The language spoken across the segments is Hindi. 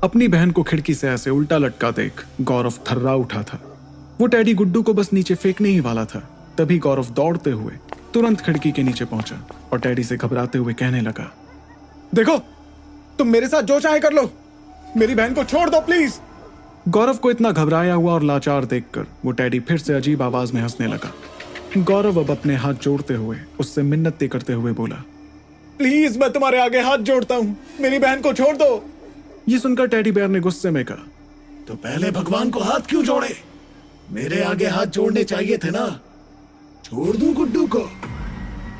अपनी बहन को खिड़की से ऐसे उल्टा लटका देख गौरव थर्रा उठा था। वो टेडी गुड्डू को बस नीचे फेंकने ही वाला था। तभी गौरव दौड़ते हुए तुरंत खिड़की के नीचे पहुंचा और टेडी से घबराते हुए कहने लगा, देखो, तुम मेरे साथ जो चाहे कर लो, मेरी बहन को छोड़ दो प्लीज। गौरव को इतना घबराया हुआ और लाचार देखकर वो टेडी फिर से अजीब आवाज में हंसने लगा। गौरव अब अपने हाथ जोड़ते हुए उससे मिन्नतें करते हुए बोला, प्लीज मैं तुम्हारे आगे हाथ जोड़ता हूँ, मेरी बहन को छोड़ दो। ये सुनकर टेडी बेयर ने गुस्से में कहा, तो पहले भगवान को हाथ क्यों जोड़े? मेरे आगे हाथ जोड़ने चाहिए थे ना। छोड़ दूं गुड्डू को?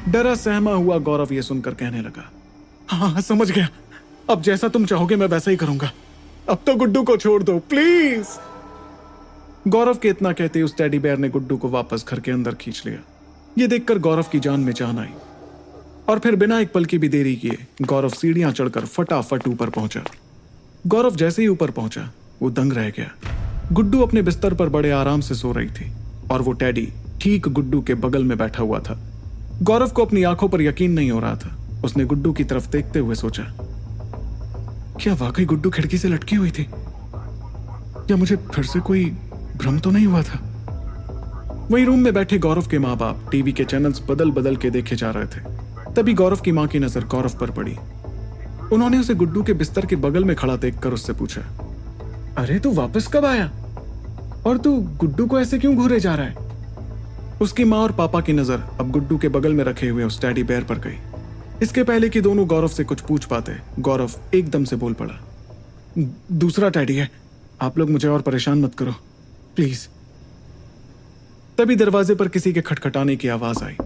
डरा सहमा हुआ गौरव ये सुनकर कहने लगा, हाँ समझ गया, अब जैसा तुम चाहोगे मैं वैसा ही करूंगा। अब तो गुड्डू को छोड़ दो प्लीज। गौरव के इतना कहते उस टेडी बेयर ने गुड्डू को वापस घर के अंदर खींच लिया। ये देखकर गौरव की जान में जान आई और फिर बिना एक पल की भी देरी किए गौरव सीढ़ियां चढ़कर फटाफट ऊपर पहुंचा। गौरव जैसे ही ऊपर पहुंचा वो दंग रह गया। गुड्डू अपने बिस्तर पर बड़े आराम से सो रही थी और वो टेडी ठीक गुड्डू के बगल में बैठा हुआ था। गौरव को अपनी आंखों पर यकीन नहीं हो रहा था। उसने गुड्डू की तरफ देखते हुए सोचा, क्या वाकई गुड्डू खिड़की से लटकी हुई थी या मुझे फिर से कोई भ्रम तो नहीं हुआ था? वही रूम में बैठे गौरव के माँ बाप टीवी के चैनल्स बदल बदल के देखे जा रहे थे। तभी गौरव की माँ की नजर गौरव पर पड़ी। उन्होंने उसे गुड्डू के बिस्तर के बगल में खड़ा देखकर उससे पूछा, अरे तू वापस कब आया और तू गुड्डू को ऐसे क्यों घूरे जा रहा है? उसकी माँ और पापा की नजर अब गुड्डू के बगल में रखे हुए उस टेडी बेयर पर गई। इसके पहले कि दोनों गौरव से कुछ पूछ पाते, गौरव एकदम से बोल पड़ा, दूसरा टेडी है, आप लोग मुझे और परेशान मत करो प्लीज। तभी दरवाजे पर किसी के खटखटाने की आवाज आई।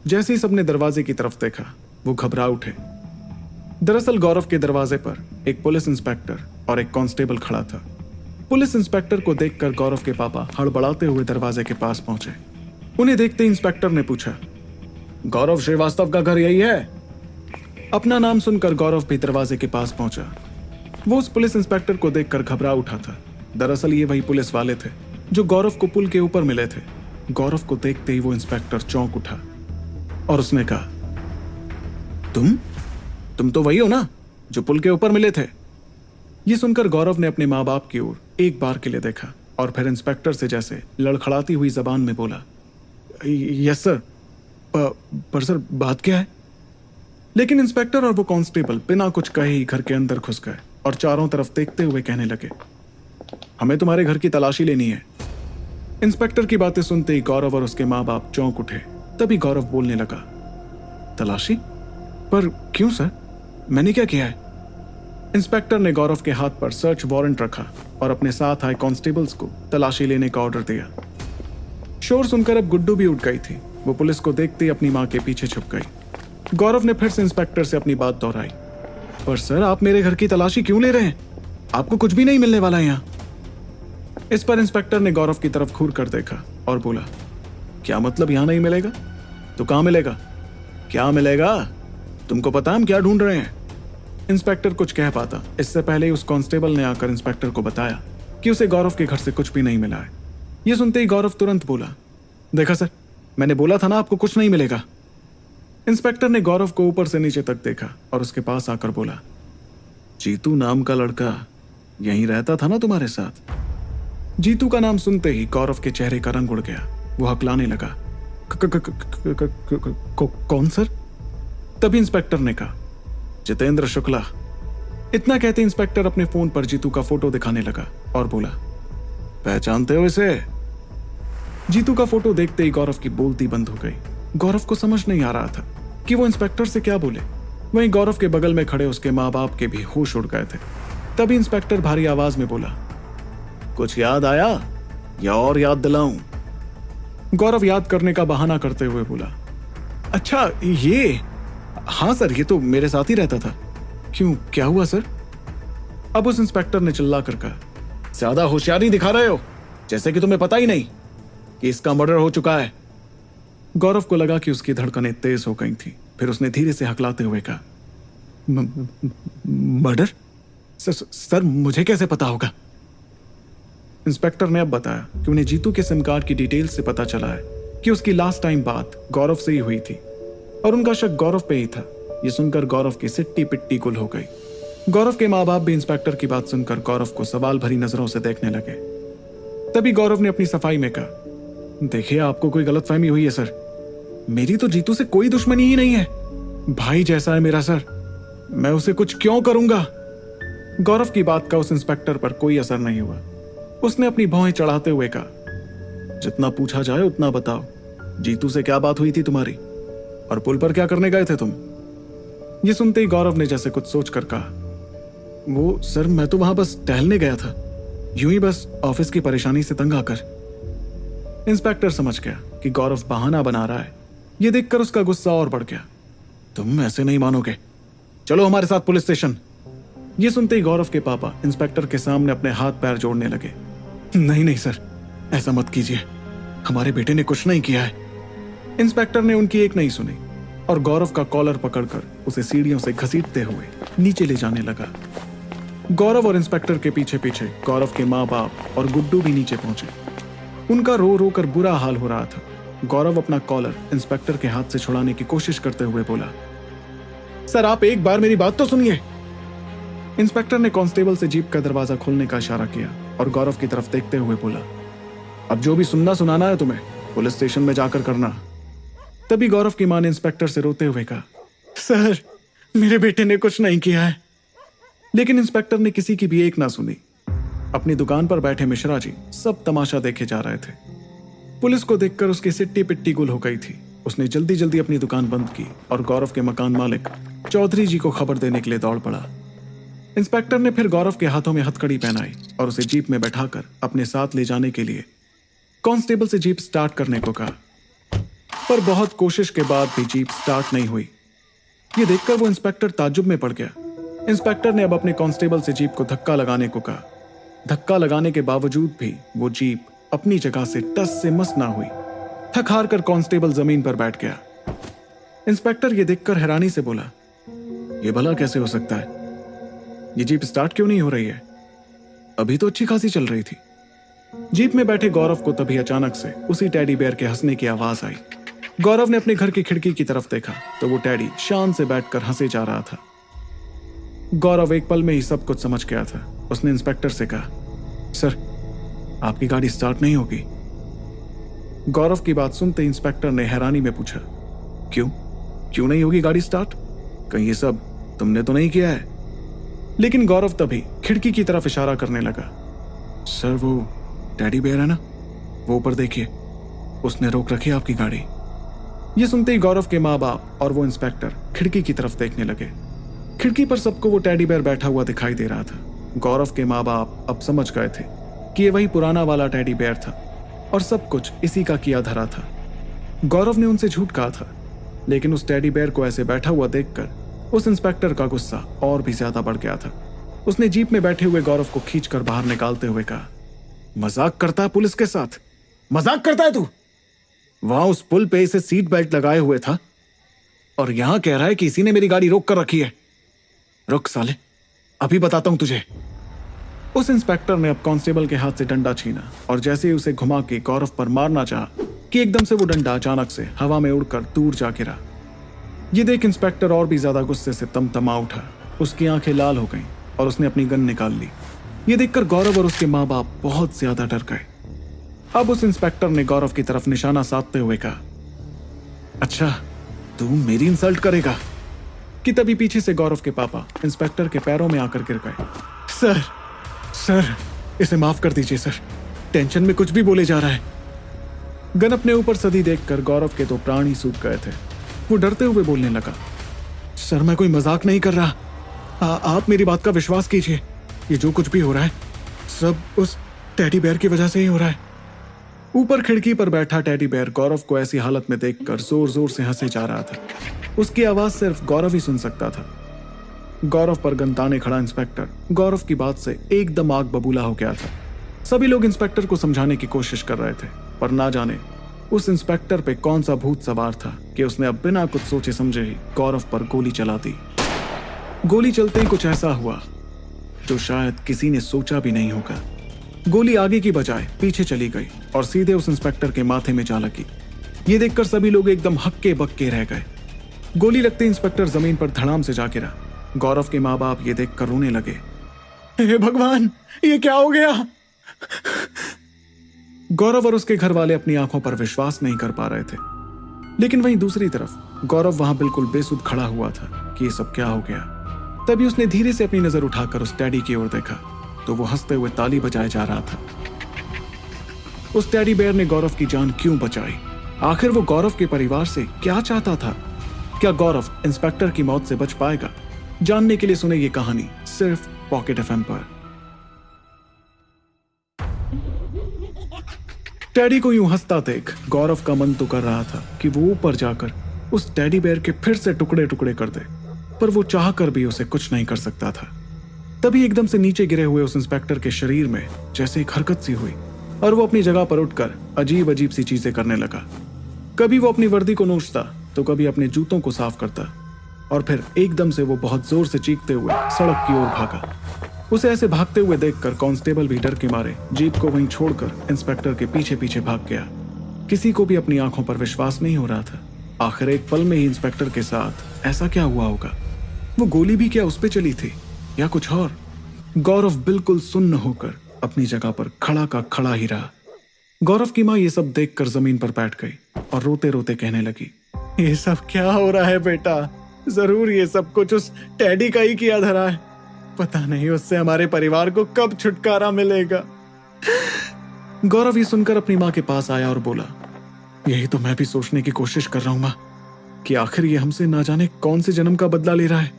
जैसे ही सबने दरवाजे की तरफ देखा वो घबरा उठे। दरअसल गौरव के दरवाजे पर एक पुलिस इंस्पेक्टर और एक कांस्टेबल खड़ा था। पुलिस इंस्पेक्टर को देखकर गौरव के पापा हड़बड़ाते हुए दरवाजे के पास पहुंचे। उन्हें देखते ही इंस्पेक्टर ने पूछा, गौरव श्रीवास्तव का घर यही है? अपना नाम सुनकर गौरव भी दरवाजे के पास पहुंचा। वो उस पुलिस इंस्पेक्टर को देखकर घबरा उठा था। दरअसल ये वही पुलिस वाले थे जो गौरव को पुल के ऊपर मिले थे। गौरव को देखते ही वो इंस्पेक्टर चौंक उठा और उसने कहा, तुम तो वही हो ना जो पुल के ऊपर मिले थे? ये सुनकर गौरव ने अपने माँ बाप की ओर एक बार के लिए देखा और फिर इंस्पेक्टर से जैसे लड़खड़ाती हुई जबान में बोला, यस सर, पर सर बात क्या है? लेकिन इंस्पेक्टर और वो कांस्टेबल बिना कुछ कहे ही घर के अंदर घुस गए और चारों तरफ देखते हुए कहने लगे, हमें तुम्हारे घर की तलाशी लेनी है। इंस्पेक्टर की बातें सुनते ही गौरव और उसके माँ बाप चौंक उठे। तभी गौरव बोलने लगा, तलाशी? पर क्यों सर, मैंने क्या किया है? इंस्पेक्टर ने गौरव के हाथ पर सर्च वारंट रखा और अपने साथ आए कांस्टेबल्स को तलाशी लेने का ऑर्डर दिया। शोर सुनकर अब गुड्डू भी उठ गई थी। वो पुलिस को देखते ही अपनी माँ के पीछे छुप गई। गौरव ने फिर से इंस्पेक्टर से अपनी बात दोहराई, पर सर आप मेरे घर की तलाशी क्यों ले रहे हैं? आपको कुछ भी नहीं मिलने वाला है यहाँ। इस पर इंस्पेक्टर ने गौरव की तरफ घूर कर देखा और बोला, क्या मतलब यहाँ नहीं मिलेगा? तो कहाँ मिलेगा? क्या मिलेगा? तुमको पता हम क्या ढूंढ रहे हैं? इंस्पेक्टर कुछ कह पाता इससे पहले ही उस कांस्टेबल ने आकर इंस्पेक्टर को बताया कि उसे गौरव के घर से कुछ भी नहीं मिला है। ये सुनते ही गौरव तुरंत बोला, देखा सर, मैंने बोला था ना आपको कुछ नहीं मिलेगा। इंस्पेक्टर ने गौरव को ऊपर से नीचे तक देखा और उसके पास आकर बोला, जीतू नाम का लड़का यहीं रहता था ना तुम्हारे साथ? जीतू का नाम सुनते ही गौरव के चेहरे का रंग उड़ गया। वो हकलाने लगा, कौन सर? तभी इंस्पेक्टर ने कहा, जितेंद्र शुक्ला। इतना कहते इंस्पेक्टर अपने फोन पर जीतू का फोटो दिखाने लगा और बोला, पहचानते हो इसे? जीतू का फोटो देखते ही गौरव की बोलती बंद हो गई। गौरव को समझ नहीं आ रहा था कि वो इंस्पेक्टर से क्या बोले। वहीं गौरव के बगल में खड़े उसके माँ बाप के भी होश उड़ गए थे। तभी इंस्पेक्टर भारी आवाज में बोला, कुछ याद आया या और याद दिलाऊं? गौरव याद करने का बहाना करते हुए बोला, अच्छा ये, हाँ सर, ये तो मेरे साथ ही रहता था। क्यों, क्या हुआ सर? अब उस इंस्पेक्टर ने चिल्ला कर कहा, ज्यादा होशियारी दिखा रहे हो, जैसे कि तुम्हें पता ही नहीं कि इसका मर्डर हो चुका है। गौरव को लगा कि उसकी धड़कनें तेज हो गई थी। फिर उसने धीरे से हकलाते हुए कहा, मर्डर? सर मुझे कैसे पता होगा? इंस्पेक्टर ने अब बताया कि उन्हें जीतू के सिम कार्ड की डिटेल्स से पता चला है कि उसकी लास्ट टाइम बात गौरव से ही हुई थी और उनका शक गौरव पे ही था। ये सुनकर गौरव की सिट्टी पिट्टी गुल हो गई। गौरव के माँ बाप भी इंस्पेक्टर की बात सुनकर गौरव को सवाल भरी नजरों से देखने लगे। तभी गौरव ने अपनी सफाई में कहा, देखिए आपको कोई गलतफहमी हुई है सर, मेरी तो जीतू से कोई दुश्मनी ही नहीं है, भाई जैसा है मेरा सर, मैं उसे कुछ क्यों करूंगा। गौरव की बात का उस इंस्पेक्टर पर कोई असर नहीं हुआ। उसने अपनी भौहें चढ़ाते हुए कहा, जितना पूछा जाए उतना बताओ, जीतू से क्या बात हुई थी तुम्हारी, और पुल पर क्या करने गए थे तुम। ये सुनते ही गौरव ने जैसे कुछ सोच कर कहा, वो सर मैं तो वहां बस टहलने गया था, यूं ही बस ऑफिस की परेशानी से तंग आकर। इंस्पेक्टर समझ गया कि गौरव बहाना बना रहा है। ये देखकर उसका गुस्सा और बढ़ गया। तुम ऐसे नहीं मानोगे, चलो हमारे साथ पुलिस स्टेशन। ये सुनते ही गौरव के पापा इंस्पेक्टर के सामने अपने हाथ पैर जोड़ने लगे। नहीं नहीं सर, ऐसा मत कीजिए, हमारे बेटे ने कुछ नहीं किया है। इंस्पेक्टर ने उनकी एक नहीं सुनी और गौरव का कॉलर पकड़कर उसे सीढ़ियों से घसीटते हुए नीचे ले जाने लगा। गौरव और इंस्पेक्टर के पीछे पीछे गौरव के माँ बाप और गुड्डू भी नीचे पहुंचे। उनका रो रो कर बुरा हाल हो रहा था। गौरव अपना कॉलर इंस्पेक्टर के हाथ से छुड़ाने की कोशिश करते हुए बोला, सर आप एक बार मेरी बात तो सुनिए। इंस्पेक्टर ने कांस्टेबल से जीप का दरवाजा खोलने का इशारा किया और गौरव की तरफ देखते हुए बोला, अब जो भी सुनना सुनाना है तुम्हें पुलिस स्टेशन में जाकर करना। तभी गौरव की मां ने इंस्पेक्टर से रोते हुए कहा, सर मेरे बेटे ने कुछ नहीं किया है। लेकिन इंस्पेक्टर ने किसी की भी एक ना सुनी। अपनी दुकान पर बैठे मिश्रा जी सब तमाशा देखे जा रहे थे। पुलिस को देखकर उसकी सिट्टी पिट्टी गुल हो गई थी। उसने जल्दी जल्दी अपनी दुकान बंद की और गौरव के मकान मालिक चौधरी जी को खबर देने के लिए दौड़ पड़ा। इंस्पेक्टर ने फिर गौरव के हाथों में हथकड़ी पहनाई और उसे जीप में बैठाकर अपने साथ ले जाने के लिए कांस्टेबल से जीप स्टार्ट करने को कहा, पर बहुत कोशिश के बाद भी जीप स्टार्ट नहीं हुई। ये देखकर वो इंस्पेक्टर ताज्जुब में पड़ गया। इंस्पेक्टर ने अब अपने कांस्टेबल से जीप को धक्का लगाने को कहा। धक्का लगाने के बावजूद भी वो जीप अपनी जगह से टस से मस ना हुई। थक हार कर कांस्टेबल जमीन पर बैठ गया। इंस्पेक्टर ये देखकर हैरानी से बोला, ये भला कैसे हो सकता है, ये जीप स्टार्ट क्यों नहीं हो रही है, अभी तो अच्छी खासी चल रही थी। जीप में बैठे गौरव को तभी अचानक से उसी टेडी बेयर के हंसने की आवाज आई। गौरव ने अपने घर की खिड़की की तरफ देखा तो वो टेडी शान से बैठकर हंसे जा रहा था। गौरव एक पल में ही सब कुछ समझ गया था। उसने इंस्पेक्टर से कहा, सर आपकी गाड़ी स्टार्ट नहीं होगी। गौरव की बात सुनते इंस्पेक्टर ने हैरानी में पूछा, क्यों नहीं होगी गाड़ी स्टार्ट, कहीं ये सब तुमने तो नहीं किया है। लेकिन गौरव तभी खिड़की की तरफ इशारा करने लगा, सर वो टेडी बेयर है ना, वो ऊपर देखिए, उसने रोक रखी है आपकी गाड़ी। ये सुनते ही गौरव के माँ बाप और वो इंस्पेक्टर खिड़की की तरफ देखने लगे। खिड़की पर सबको वो टेडी बेयर बैठा हुआ दिखाई दे रहा था। गौरव के माँ बाप अब समझ गए थे कि ये वही पुराना वाला टेडी बेयर था और सब कुछ इसी का किया धरा था। गौरव ने उनसे झूठ कहा था, लेकिन उस टेडी बेयर को ऐसे बैठा हुआ देखकर उस इंस्पेक्टर का गुस्सा और भी ज्यादा बढ़ गया था। उसने जीप में बैठे हुए गौरव को खींचकर बाहर निकालते हुए कहा, मजाक करता है पुलिस के साथ, मजाक करता है तू। वहां उस पुल पे इसे सीट बेल्ट लगाए हुए था और यहां कह रहा है कि इसी ने मेरी गाड़ी रोक कर रखी है। रुक साले, अभी बताता हूं तुझे। उस इंस्पेक्टर ने अब कांस्टेबल के हाथ से डंडा छीना और जैसे ही उसे घुमा के गौरव पर मारना चाहा कि एकदम से वो डंडा अचानक से हवा में उड़कर दूर जा गिरा। ये देख इंस्पेक्टर और भी ज्यादा गुस्से से तमतमा उठा। उसकी आंखें लाल हो गईं और उसने अपनी गन निकाल ली। ये देखकर गौरव और उसके माँ बाप बहुत ज्यादा डर गए। अब उस इंस्पेक्टर ने गौरव की तरफ निशाना साधते हुए कहा, अच्छा तू मेरी इंसल्ट करेगा। कि तभी पीछे से गौरव के पापा इंस्पेक्टर के पैरों में आकर गिर गए। सर इसे माफ कर दीजिए सर, टेंशन में कुछ भी बोले जा रहा है। गन अपने ऊपर सदी देखकर गौरव के तो प्राण ही सूख गए थे। वो डरते हुए बोलने लगा, सर मैं कोई मजाक नहीं कर रहा, आप मेरी बात का विश्वास कीजिए, ये जो कुछ भी हो रहा है सब उस टेडी बेयर की वजह से ही हो रहा है। ऊपर खिड़की पर बैठा टेडी बेयर गौरव को ऐसी हालत में देखकर जोर जोर से हंसे जा रहा था। उसकी आवाज सिर्फ गौरव ही सुन सकता था। गौरव पर गनताने खड़ा इंस्पेक्टर गौरव की बात से एकदम आग बबूला हो गया था। सभी लोग इंस्पेक्टर को समझाने की कोशिश कर रहे थे, पर ना जाने उस इंस्पेक्टर पे कौन सा भूत सवार था कि उसने अब बिना कुछ सोचे समझे ही गौरव पर गोली चला दी। गोली चलते ही कुछ ऐसा हुआ जो शायद किसी ने सोचा भी नहीं होगा। गोली आगे की बजाय पीछे चली गई और सीधे उस इंस्पेक्टर के माथे में जा लगी। ये देखकर सभी लोग एकदम हक्के बक्के रह गए। गोली लगते इंस्पेक्टर जमीन पर धड़ाम से जा गिरा। गौरव के माँ बाप ये देखकर रोने लगे। हे भगवान, ये क्या हो गया? गौरव और उसके घर वाले अपनी आंखों पर विश्वास नहीं कर पा रहे थे। लेकिन वहीं दूसरी तरफ गौरव वहां बिल्कुल बेसुध खड़ा हुआ था कि ये सब क्या हो गया। तभी उसने धीरे से अपनी नजर उठाकर उस टैडी की ओर देखा तो वो हंसते हुए ताली बजाए जा रहा था। उस टैडी बेयर ने गौरव की जान क्यों बचाई? आखिर वो गौरव के परिवार से क्या चाहता था? क्या गौरव इंस्पेक्टर की मौत से बच पाएगा? जानने के लिए सुने ये कहानी सिर्फ पॉकेट एफएम पर। टैडी को यूं हंसता देख गौरव का मन तो कर रहा था कि वो ऊपर जाकर उस टैडी बेयर के फिर से टुकड़े टुकड़े कर दे, पर वो चाहकर भी उसे कुछ नहीं कर सकता था। तभी एकदम से नीचे गिरे हुए उस इंस्पेक्टर के शरीर में जैसे एक हरकत सी हुई और वो अपनी जगह पर उठकर अजीब अजीब सी चीजें करने लगा। कभी वो अपनी वर्दी को नोचता तो कभी अपने जूतों को साफ करता और फिर एकदम से वो बहुत जोर से चीखते हुए सड़क की ओर भागा। उसे ऐसे भागते हुए देखकर कांस्टेबल भी डर के मारे जीप को वहीं छोड़कर इंस्पेक्टर के पीछे पीछे भाग गया। किसी को भी अपनी आंखों पर विश्वास नहीं हो रहा था। आखिर एक पल में ही इंस्पेक्टर के साथ ऐसा क्या हुआ होगा? वो गोली भी क्या उस पे चली थी या कुछ और? गौरव बिल्कुल सुन्न होकर अपनी जगह पर खड़ा का खड़ा ही रहा। गौरव की माँ ये सब देखकर जमीन पर बैठ गई और रोते रोते कहने लगी, ये सब क्या हो रहा है बेटा? जरूर ये सब कुछ उस टैडी का ही किया धरा है। पता नहीं उससे हमारे परिवार को कब छुटकारा मिलेगा। गौरव ये सुनकर अपनी माँ के पास आया और बोला, यही तो मैं भी सोचने की कोशिश कर रहा हूं माँ, कि आखिर ये हमसे ना जाने कौन से जन्म का बदला ले रहा है।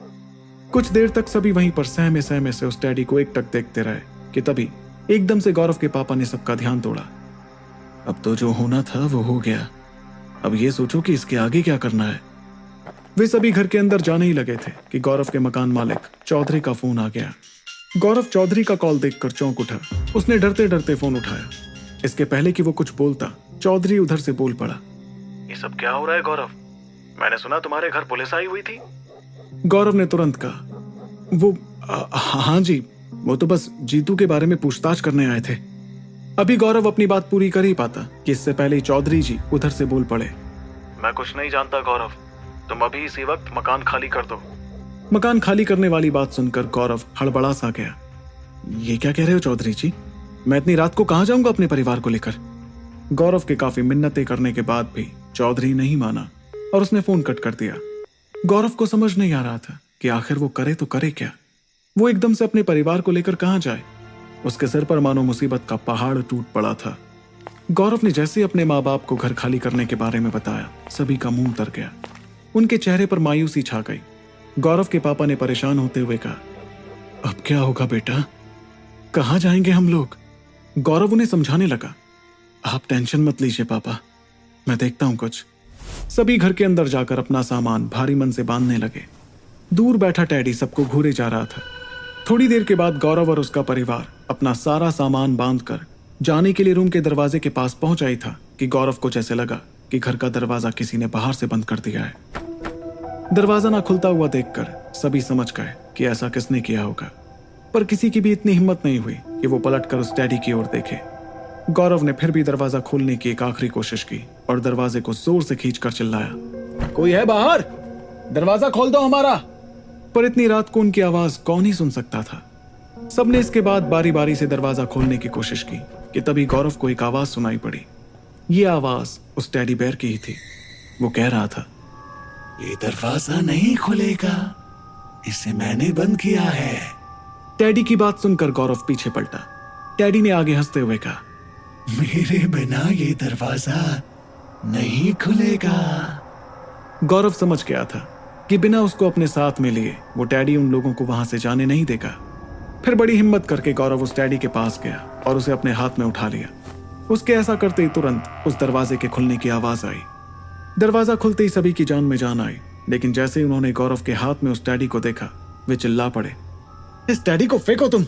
कुछ देर तक सभी वहीं पर सहमे सहमे से उस टैडी को एकटक देखते रहे कि तभी एकदम से गौरव के पापा ने सबका ध्यान तोड़ा। अब तो जो होना था वो हो गया, अब ये सोचो कि इसके आगे क्या करना है। वे सभी घर के अंदर जाने ही लगे थे कि गौरव के मकान मालिक चौधरी का फोन आ गया। गौरव चौधरी का कॉल देखकर चौंक उठा। उसने डरते डरते फोन उठाया। इसके पहले कि वो कुछ बोलता, चौधरी उधर से बोल पड़ा, ये सब क्या हो रहा है गौरव? मैंने सुना तुम्हारे घर पुलिस आई हुई थी। गौरव ने तुरंत कहा, वो हाँ जी, वो तो बस जीतू के बारे में पूछताछ करने आए थे। अभी गौरव अपनी बात पूरी कर ही पाता कि इससे पहले ही चौधरी जी उधर से बोल पड़े, मैं कुछ नहीं जानता गौरव, तुम अभी इसी वक्त मकान खाली कर दो। मकान खाली करने वाली बात सुनकर गौरव हड़बड़ा सा गया। ये क्या कह रहे हो चौधरी जी? मैं इतनी रात को कहां जाऊंगा अपने परिवार को लेकर? गौरव के काफी मिन्नतें करने के बाद भी चौधरी नहीं माना और उसने फोन कट कर दिया। गौरव को समझ नहीं आ रहा था कि आखिर वो करे तो करे क्या। वो एकदम से अपने परिवार को लेकर कहां जाए? उसके सिर पर मानो मुसीबत का पहाड़ टूट पड़ा था। गौरव ने जैसे अपने माँ बाप को घर खाली करने के बारे में बताया, सभी का मुंह उतर गया। उनके चेहरे पर मायूसी छा गई। गौरव के पापा ने परेशान होते हुए कहा, अब क्या होगा बेटा, कहां जाएंगे हम लोग? गौरव उन्हें समझाने लगा, आप टेंशन मत लीजिए पापा, मैं देखता हूं कुछ। सभी घर के अंदर जाकर अपना सामान भारी मन से बांधने लगे। दूर बैठा टैडी सबको घूरे जा रहा था। थोड़ी देर के बाद गौरव और उसका परिवार अपना सारा सामान बांधकर जाने के लिए रूम के दरवाजे के पास पहुंचा ही था कि गौरव को जैसे लगा कि घर का दरवाजा किसी ने बाहर से बंद कर दिया है। दरवाजा ना खुलता हुआ देखकर सभी समझ गए कि ऐसा किसने किया होगा, पर किसी की भी इतनी हिम्मत नहीं हुई कि वो पलटकर उस टैडी की ओर देखे। गौरव ने फिर भी दरवाजा खोलने की एक आखिरी कोशिश की और दरवाजे को जोर से खींचकर चिल्लाया, कोई है बाहर? दरवाजा खोल दो हमारा। पर इतनी रात को उनकी आवाज कौन ही सुन सकता था। सबने इसके बाद बारी बारी से दरवाजा खोलने की कोशिश की कि तभी गौरव को एक आवाज सुनाई पड़ी। ये आवाज उस टैडी बेयर की ही थी। वो कह रहा था, ये दरवाजा नहीं खुलेगा, इसे मैंने बंद किया है। टैडी की बात सुनकर गौरव पीछे पलटा। टैडी ने आगे हंसते हुए कहा, मेरे बिना ये दरवाजा नहीं खुलेगा। गौरव समझ गया था कि बिना उसको अपने साथ में लिए वो टैडी उन लोगों को वहां से जाने नहीं देगा। फिर बड़ी हिम्मत करके गौरव उस टैडी के पास गया और उसे अपने हाथ में उठा लिया। उसके ऐसा करते ही तुरंत उस दरवाजे के खुलने की आवाज आई। दरवाजा खुलते ही सभी की जान में जान आई, लेकिन जैसे ही उन्होंने गौरव के हाथ में उस टैडी को देखा, वे चिल्ला पड़े, इस टैडी को फेंको तुम।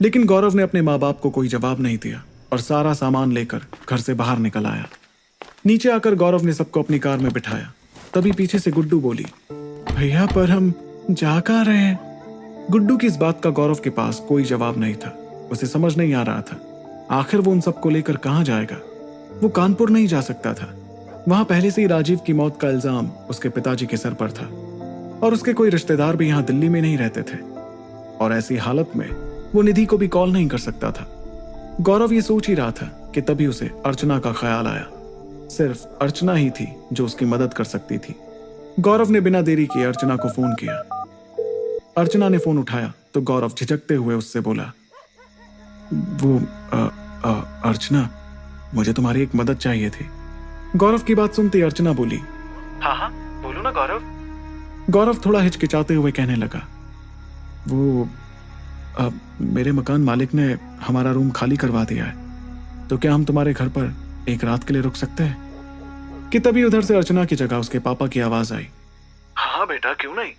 लेकिन गौरव ने अपने माँ बाप को कोई जवाब नहीं दिया और सारा सामान लेकर घर से बाहर निकल आया। नीचे आकर गौरव ने सबको अपनी कार में बिठाया। तभी पीछे से गुड्डू बोली, भैया पर हम जा कहाँ रहे हैं? गुड्डू की इस बात का गौरव के पास कोई जवाब नहीं था। उसे समझ नहीं आ रहा था आखिर वो उन सबको लेकर कहाँ जाएगा। वो कानपुर नहीं जा सकता था। वहां पहले से ही राजीव की मौत का इल्जाम उसके पिताजी के सर पर था। और उसके कोई रिश्तेदार भी यहाँ दिल्ली में नहीं रहते थे, और ऐसी हालत में वो निधि को भी कॉल नहीं कर सकता था। गौरव ये सोच ही रहा था कि तभी उसे अर्चना का ख्याल आया। सिर्फ अर्चना ही थी जो उसकी मदद कर सकती थी। गौरव ने बिना देरी किए अर्चना को फोन किया। अर्चना ने फोन उठाया तो गौरव झिझकते हुए उससे बोला, वो अर्चना, मुझे तुम्हारी एक मदद चाहिए थी। गौरव की बात सुनते अर्चना बोली, हाँ हाँ बोलो ना गौरव। गौरव थोड़ा हिचकिचाते हुए कहने लगा, वो मेरे मकान मालिक ने हमारा रूम खाली करवा दिया है, तो क्या हम तुम्हारे घर पर एक रात के लिए रुक सकते हैं? कि तभी उधर से अर्चना की जगह उसके पापा की आवाज आई, हाँ बेटा क्यों नहीं,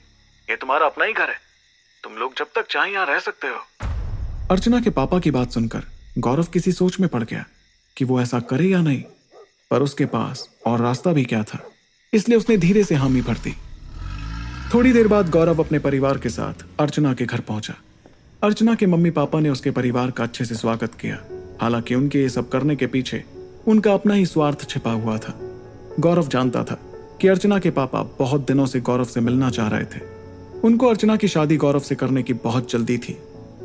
ये तुम्हारा अपना ही घर है, तुम लोग जब तक चाहे यहाँ रह सकते हो। अर्चना के पापा की बात सुनकर गौरव किसी सोच में पड़ गया कि वो ऐसा करे या नहीं, पर उसके पास और रास्ता भी क्या था, इसलिए उसने धीरे से हामी भर दी। थोड़ी देर बाद गौरव अपने परिवार के साथ अर्चना के घर पहुंचा। अर्चना के मम्मी पापा ने उसके परिवार का अच्छे से स्वागत किया। हालांकि उनके ये सब करने के पीछे उनका अपना ही स्वार्थ छिपा हुआ था। गौरव जानता था कि अर्चना के पापा बहुत दिनों से गौरव से मिलना चाह रहे थे। उनको अर्चना की शादी गौरव से करने की बहुत जल्दी थी,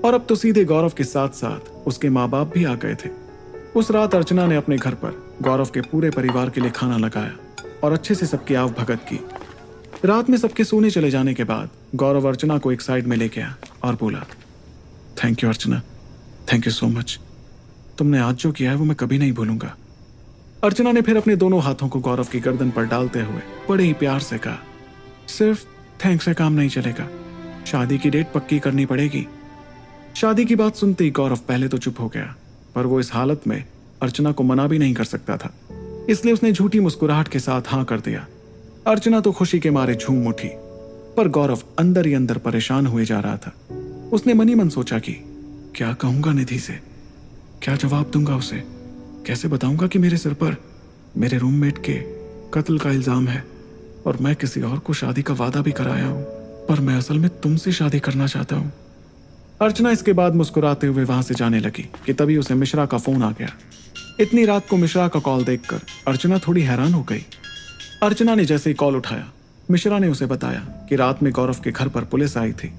और अब तो सीधे गौरव के साथ साथ उसके माँ बाप भी आ गए थे। उस रात अर्चना ने अपने घर पर गौरव के पूरे परिवार के लिए खाना लगाया और अच्छे से सबकी आव भगत की। रात में सबके सोने चले जाने के बाद गौरव अर्चना को एक साइड में लेके आया और बोला, thank you Archana, thank you so much. तुमने आज जो किया है वो मैं कभी नहीं भूलूंगा। अर्चना ने फिर अपने दोनों हाथों को गौरव की गर्दन पर डालते हुए बड़े ही प्यार से कहा, सिर्फ थैंक्स से काम नहीं चलेगा, शादी की डेट पक्की करनी पड़ेगी। शादी की बात सुनते ही गौरव पहले तो चुप हो गया, पर वो इस हालत में अर्चना को मना भी नहीं कर सकता था, इसलिए उसने झूठी मुस्कुराहट के साथ हाँ कर दिया। अर्चना तो खुशी के मारे झूम उठी, पर गौरव अंदर ही अंदर परेशान हुए जा रहा था। उसने मन ही मन सोचा कि क्या कहूंगा निधि से, क्या जवाब दूंगा उसे, कैसे बताऊंगा कि मेरे सिर पर मेरे रूममेट के कत्ल का इल्जाम है और मैं किसी और को शादी का वादा भी कराया हूं, पर मैं असल में तुमसे शादी करना चाहता हूं। अर्चना इसके बाद मुस्कुराते हुए वहां से जाने लगी कि तभी उसे मिश्रा का फोन आ गया। इतनी रात को मिश्रा का कॉल देखकर अर्चना थोड़ी हैरान हो गई। अर्चना ने जैसे ही कॉल उठाया, मिश्रा ने उसे बताया कि रात में गौरव के घर पर पुलिस आई थी,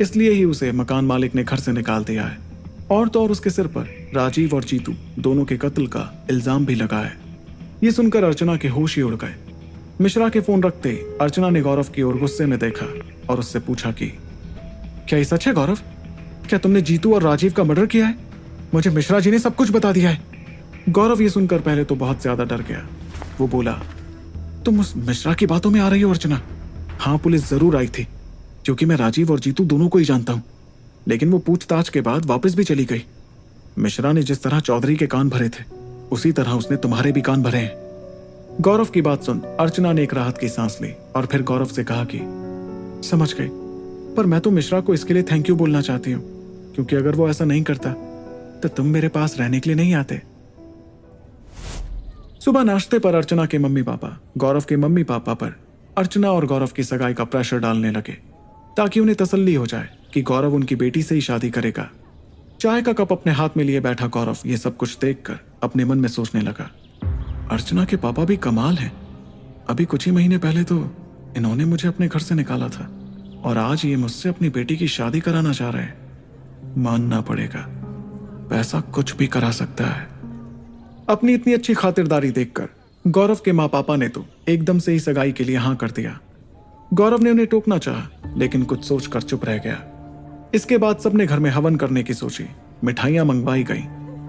इसलिए ही उसे मकान मालिक ने घर से निकाल दिया है, और तो और उसके सिर पर राजीव और जीतू दोनों के कत्ल का इल्जाम भी लगा है। ये सुनकर अर्चना के होश ही उड़ गए। मिश्रा के फोन रखते ही अर्चना ने गौरव की ओर गुस्से में देखा और उससे पूछा कि क्या ये सच है गौरव, क्या तुमने जीतू और राजीव का मर्डर किया है? मुझे मिश्रा जी ने सब कुछ बता दिया है। गौरव ये सुनकर पहले तो बहुत ज्यादा डर गया। वो बोला, तुम उस मिश्रा की बातों में आ रही हो अर्चना? हाँ, पुलिस जरूर आई थी, क्योंकि मैं राजीव और जीतू दोनों को ही जानता हूं, लेकिन वो पूछताछ के बाद वापस भी चली गई। मिश्रा ने जिस तरह चौधरी के कान भरे थे, उसी तरह उसने तुम्हारे भी कान भरे हैं। गौरव की बात सुन अर्चना ने एक राहत की सांस ली और फिर गौरव से कहा कि समझ गई, पर मैं तो मिश्रा को इसके लिए थैंक यू बोलना चाहती हूँ, क्योंकि अगर वो ऐसा नहीं करता तो तुम मेरे पास रहने के लिए नहीं आते। सुबह नाश्ते पर अर्चना के मम्मी पापा गौरव के मम्मी पापा पर अर्चना और गौरव की सगाई का प्रेशर डालने लगे, ताकि उन्हें तसल्ली हो जाए कि गौरव उनकी बेटी से ही शादी करेगा। चाय का कप अपने हाथ में लिए बैठा गौरव ये सब कुछ देखकर अपने मन में सोचने लगा, अर्चना के पापा भी कमाल हैं। अभी कुछ ही महीने पहले तो इन्होंने मुझे अपने घर से निकाला था, और आज ये मुझसे अपनी बेटी की शादी कराना चाह रहे हैं। मानना पड़ेगा, पैसा कुछ भी करा सकता है। अपनी इतनी अच्छी खातिरदारी देखकर गौरव के माँ पापा ने तो एकदम से ही सगाई के लिए हाँ कर दिया। गौरव ने उन्हें टोकना चाहा, लेकिन कुछ सोचकर चुप रह गया। इसके बाद सबने घर में हवन करने की सोची। मिठाइयां मंगवाई गई,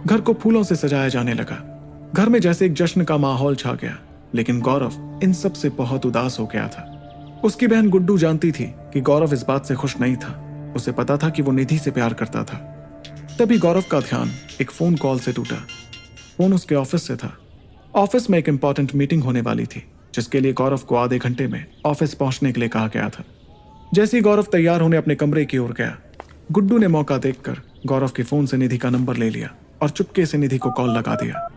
घर को फूलों से सजाया जाने लगा। घर में जैसे एक जश्न का माहौल छा गया, लेकिन गौरव इन सब से बहुत उदास हो गया था। उसकी बहन गुड्डू जानती थी कि गौरव इस बात से खुश नहीं था। उसे पता था कि वो निधि से प्यार करता था। तभी गौरव का ध्यान एक फोन कॉल से टूटा। फोन उसके ऑफिस से था। ऑफिस में एक इंपॉर्टेंट मीटिंग होने वाली थी, जिसके लिए गौरव को आधे घंटे में ऑफिस पहुंचने के लिए कहा गया था। जैसे ही गौरव तैयार होने अपने कमरे की ओर गया, गुड्डू ने मौका देखकर गौरव के फोन से निधि का नंबर ले लिया और चुपके से निधि को कॉल लगा दिया।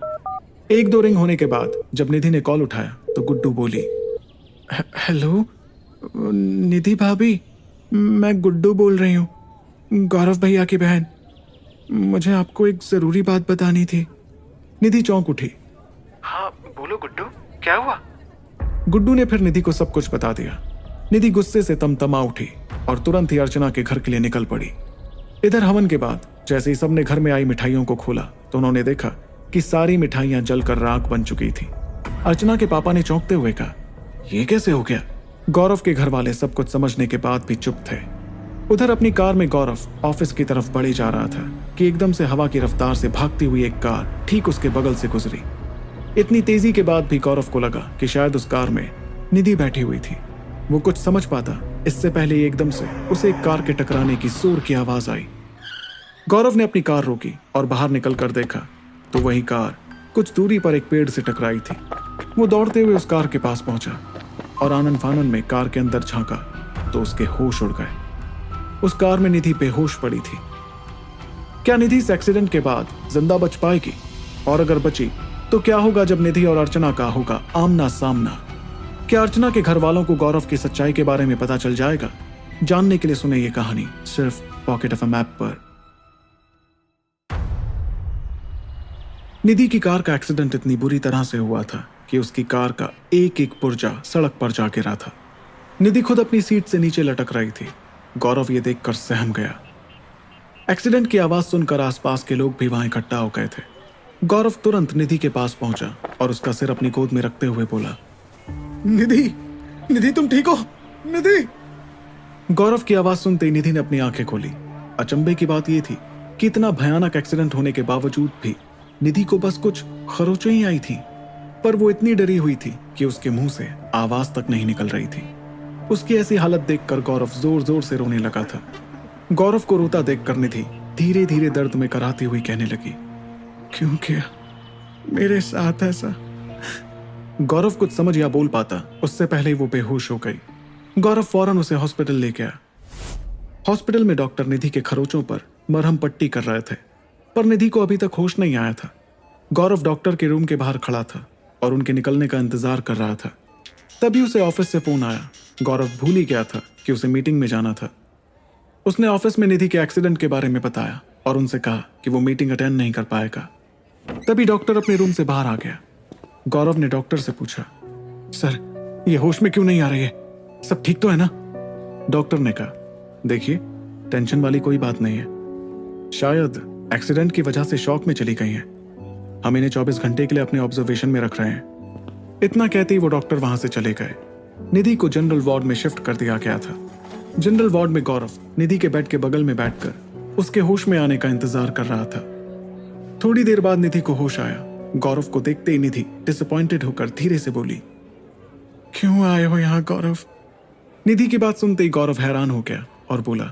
एक दो रिंग होने के बाद जब निधि ने कॉल उठाया तो गुड्डू बोली, हेलो निधि भाभी, मैं गुड्डू बोल रही हूँ, गौरव भैया की बहन। मुझे आपको एक जरूरी बात बतानी थी। निधि चौंक उठी। हाँ बोलो गुड्डू, क्या हुआ? गुड्डू ने फिर निधि को सब कुछ बता दिया। निधि गुस्से से तमतमा उठी और तुरंत ही अर्चना के घर के लिए निकल पड़ी। इधर हवन के बाद जैसे ही सबने घर में आई मिठाइयों को खोला तो उन्होंने देखा कि सारी मिठाइयां जलकर राख बन चुकी थी। अर्चना के पापा ने चौंकते हुए कहा, यह कैसे हो गया? गौरव के घर वाले सब कुछ समझने के बाद भी चुप थे। उधर अपनी कार में गौरव ऑफिस की तरफ बढ़े जा रहा था कि एकदम से हवा की रफ्तार से भागती हुई एक कार ठीक उसके बगल से गुजरी। इतनी तेजी के बाद भी गौरव को लगा कि शायद उस कार में निधि बैठी हुई थी। वो कुछ समझ पाता इससे पहले ही एकदम से उसे एक कार के टकराने की जोर की आवाज आई। गौरव ने अपनी कार रोकी और बाहर निकलकर देखा तो वही कार कुछ दूरी पर एक पेड़ से टकराई थी। वो दौड़ते हुए उस कार के पास पहुंचा और आनन फानन में कार के अंदर झांका तो उसके होश उड़ गए। उस कार में निधि बेहोश पड़ी थी। क्या निधि इस एक्सीडेंट के बाद जिंदा बच पाएगी? और अगर बची तो क्या होगा जब निधि और अर्चना का होगा आमना सामना? क्या अर्चना के घर वालों को गौरव की सच्चाई के बारे में पता चल जाएगा? जानने के लिए सुने ये कहानी सिर्फ पॉकेट ऑफ अ मैप पर। निधि की कार का एक्सीडेंट इतनी बुरी तरह से हुआ था कि उसकी कार का एक एक पुर्जा सड़क पर जा गिरा था। निधि खुद अपनी सीट से नीचे लटक रही थी। गौरव ये देखकर सहम गया। एक्सीडेंट की आवाज सुनकर आसपास के लोग भी वहां इकट्ठा हो गए थे। गौरव तुरंत निधि के पास पहुंचा और उसका सिर अपनी गोद में रखते हुए बोला, निधि, निधि तुम ठीक हो? निधि। गौरव की आवाज सुनते ही निधि ने अपनी आंखें खोली। अचंभे की बात यह थी कि इतना भयानक एक्सीडेंट होने के बावजूद भी निधि को बस कुछ खरोचें ही आई थी, पर वो इतनी डरी हुई थी कि उसके मुंह से आवाज तक नहीं निकल रही थी। उसकी ऐसी हालत देखकर गौरव जोर जोर से रोने लगा था। गौरव को रोता देखकर निधि धीरे धीरे दर्द में कराती हुई कहने लगी, क्यों किया मेरे साथ ऐसा? गौरव कुछ समझ या बोल पाता उससे पहले ही वो बेहोश हो गई। गौरव फौरन उसे हॉस्पिटल ले गया। हॉस्पिटल में डॉक्टर निधि के खरोचों पर मरहम पट्टी कर रहे थे, पर निधि को अभी तक होश नहीं आया था। गौरव डॉक्टर के रूम के बाहर खड़ा था और उनके निकलने का इंतजार कर रहा था। तभी उसे ऑफिस से फोन आया। गौरव भूल ही गया था कि उसे मीटिंग में जाना था। उसने ऑफिस में निधि के एक्सीडेंट के बारे में बताया और उनसे कहा कि वो मीटिंग अटेंड नहीं कर पाएगा। तभी डॉक्टर अपने रूम से बाहर आ गया। गौरव ने डॉक्टर से पूछा, सर ये होश में क्यों नहीं आ रही है? सब ठीक तो है ना? डॉक्टर ने कहा, देखिए टेंशन वाली कोई बात नहीं है, शायद एक्सीडेंट की वजह से शॉक में चली गई हैं। हम इन्हें 24 घंटे के लिए अपने ऑब्जर्वेशन में रख रहे हैं। इतना कहते ही वो डॉक्टर वहां से चले गए। निधि को जनरल वार्ड में शिफ्ट कर दिया गया था। जनरल वार्ड में गौरव निधि के बेड के बगल में बैठकर उसके होश में आने का इंतजार कर रहा था। थोड़ी देर बाद निधि को होश आया। गौरव को देखते ही निधि डिसअपॉइंटेड होकर धीरे से बोली, क्यों आए हो यहाँ गौरव? निधि की बात सुनते ही गौरव हैरान हो गया और बोला,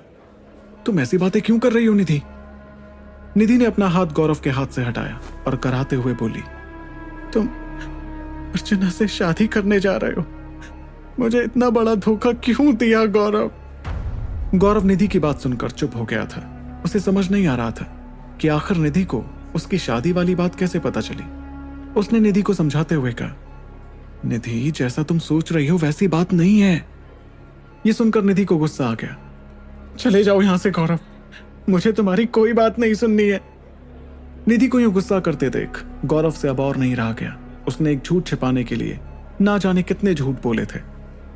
तुम ऐसी बातें क्यों कर रही हो निधि? निधि ने अपना हाथ गौरव के हाथ से हटाया और कराते हुए बोली, तुम अर्चना से शादी करने जा रहे हो? मुझे इतना बड़ा धोखा क्यों दिया गौरव? गौरव निधि की बात सुनकर चुप हो गया था। उसे समझ नहीं आ रहा था कि आखिर निधि को उसकी शादी वाली बात कैसे पता चली। उसने निधि को समझाते हुए कहा, निधि जैसा तुम सोच रही हो वैसी बात नहीं है। यह सुनकर निधि को गुस्सा आ गया। चले जाओ यहां से गौरव, मुझे तुम्हारी कोई बात नहीं सुननी है। निधि को यूं गुस्सा करते देख गौरव से अब और नहीं रहा गया। उसने एक झूठ छिपाने के लिए ना जाने कितने झूठ बोले थे।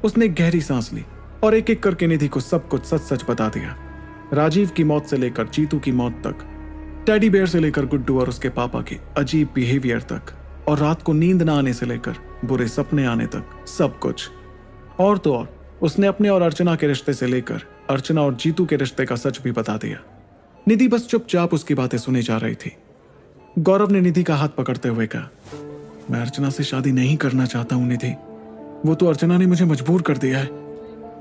उसने एक गहरी सांस ली और एक एक करके निधि को सब कुछ सच सच बता दिया। राजीव की मौत से लेकर जीतू की मौत तक, टेडी बेयर से लेकर गुड्डू और उसके पापा के अजीब बिहेवियर तक, और रात को नींद ना आने से लेकर बुरे सपने आने तक, सब कुछ। और तो और उसने अपने और अर्चना के रिश्ते से लेकर अर्चना और जीतू के रिश्ते का सच भी बता दिया। निधि बस चुपचाप उसकी बातें सुने जा रही थी। गौरव ने निधि का हाथ पकड़ते हुए कहा, मैं अर्चना से शादी नहीं करना चाहता हूं निधि। वो तो अर्चना ने मुझे मजबूर कर दिया है।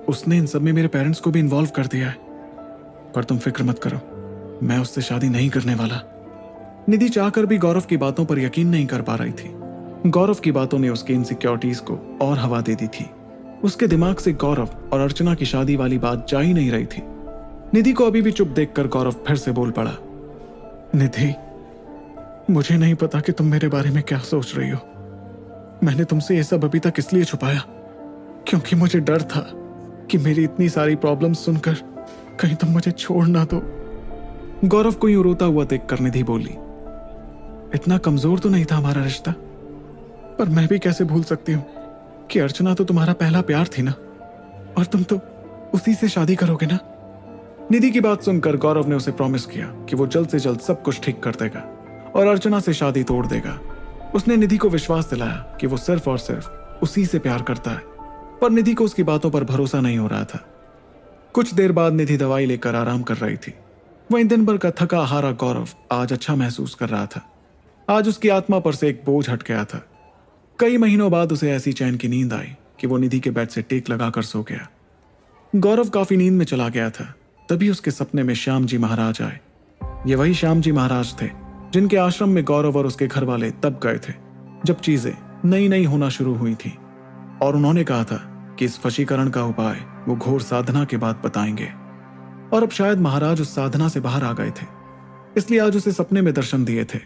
उसने इन सब में मेरे पेरेंट्स को भी इन्वॉल्व कर दिया है। पर तुम फिक्र मत करो, मैं उससे शादी नहीं करने वाला। निधि चाहकर भी गौरव की बातों पर यकीन नहीं कर पा रही थी। गौरव की बातों ने उसकी इनसिक्योरिटीज को और हवा दे दी थी। उसके दिमाग से गौरव और अर्चना की शादी वाली बात जा ही नहीं रही थी। निधि को अभी भी चुप देखकर गौरव फिर से बोल पड़ा, निधि मुझे नहीं पता कि तुम मेरे बारे में क्या सोच रही हो। मैंने तुमसे ये सब अभी तक इसलिए छुपाया क्योंकि मुझे डर था कि मेरी इतनी सारी प्रॉब्लम्स सुनकर कहीं तुम मुझे छोड़ ना दो। गौरव को यूं रोता हुआ देखकर निधि बोली, इतना कमजोर तो नहीं था हमारा रिश्ता, पर मैं भी कैसे भूल सकती हूँ कि अर्चना तो तुम्हारा पहला प्यार थी ना। और तुम तो उसी से शादी करोगे ना? निधि की बात सुनकर गौरव ने उसे प्रॉमिस किया कि वो जल्द से जल्द सब कुछ ठीक कर देगा और अर्चना से शादी तोड़ देगा। उसने निधि को विश्वास दिलाया कि वो सिर्फ और सिर्फ उसी से प्यार करता है, पर निधि को उसकी बातों पर भरोसा नहीं हो रहा था। कुछ देर बाद निधि दवाई लेकर आराम कर रही थी। वहीं दिन भर का थका हारा गौरव आज अच्छा महसूस कर रहा था। आज उसकी आत्मा पर से एक बोझ हट गया था। कई महीनों बाद उसे ऐसी चैन की नींद आई कि वो निधि के बेड से टेक लगाकर सो गया। गौरव काफी नींद में चला गया था, तभी उसके सपने में श्याम जी महाराज आए। ये वही श्याम जी महाराज थे जिनके आश्रम में गौरव और उसके घर वाले तब गए थे जब चीजें नई नई होना शुरू हुई थी, और उन्होंने कहा था कि इस वशीकरण का उपाय वो घोर साधना के बाद बताएंगे। और अब शायद महाराज उस साधना से बाहर आ गए थे, इसलिए आज उसे सपने में दर्शन दिए थे।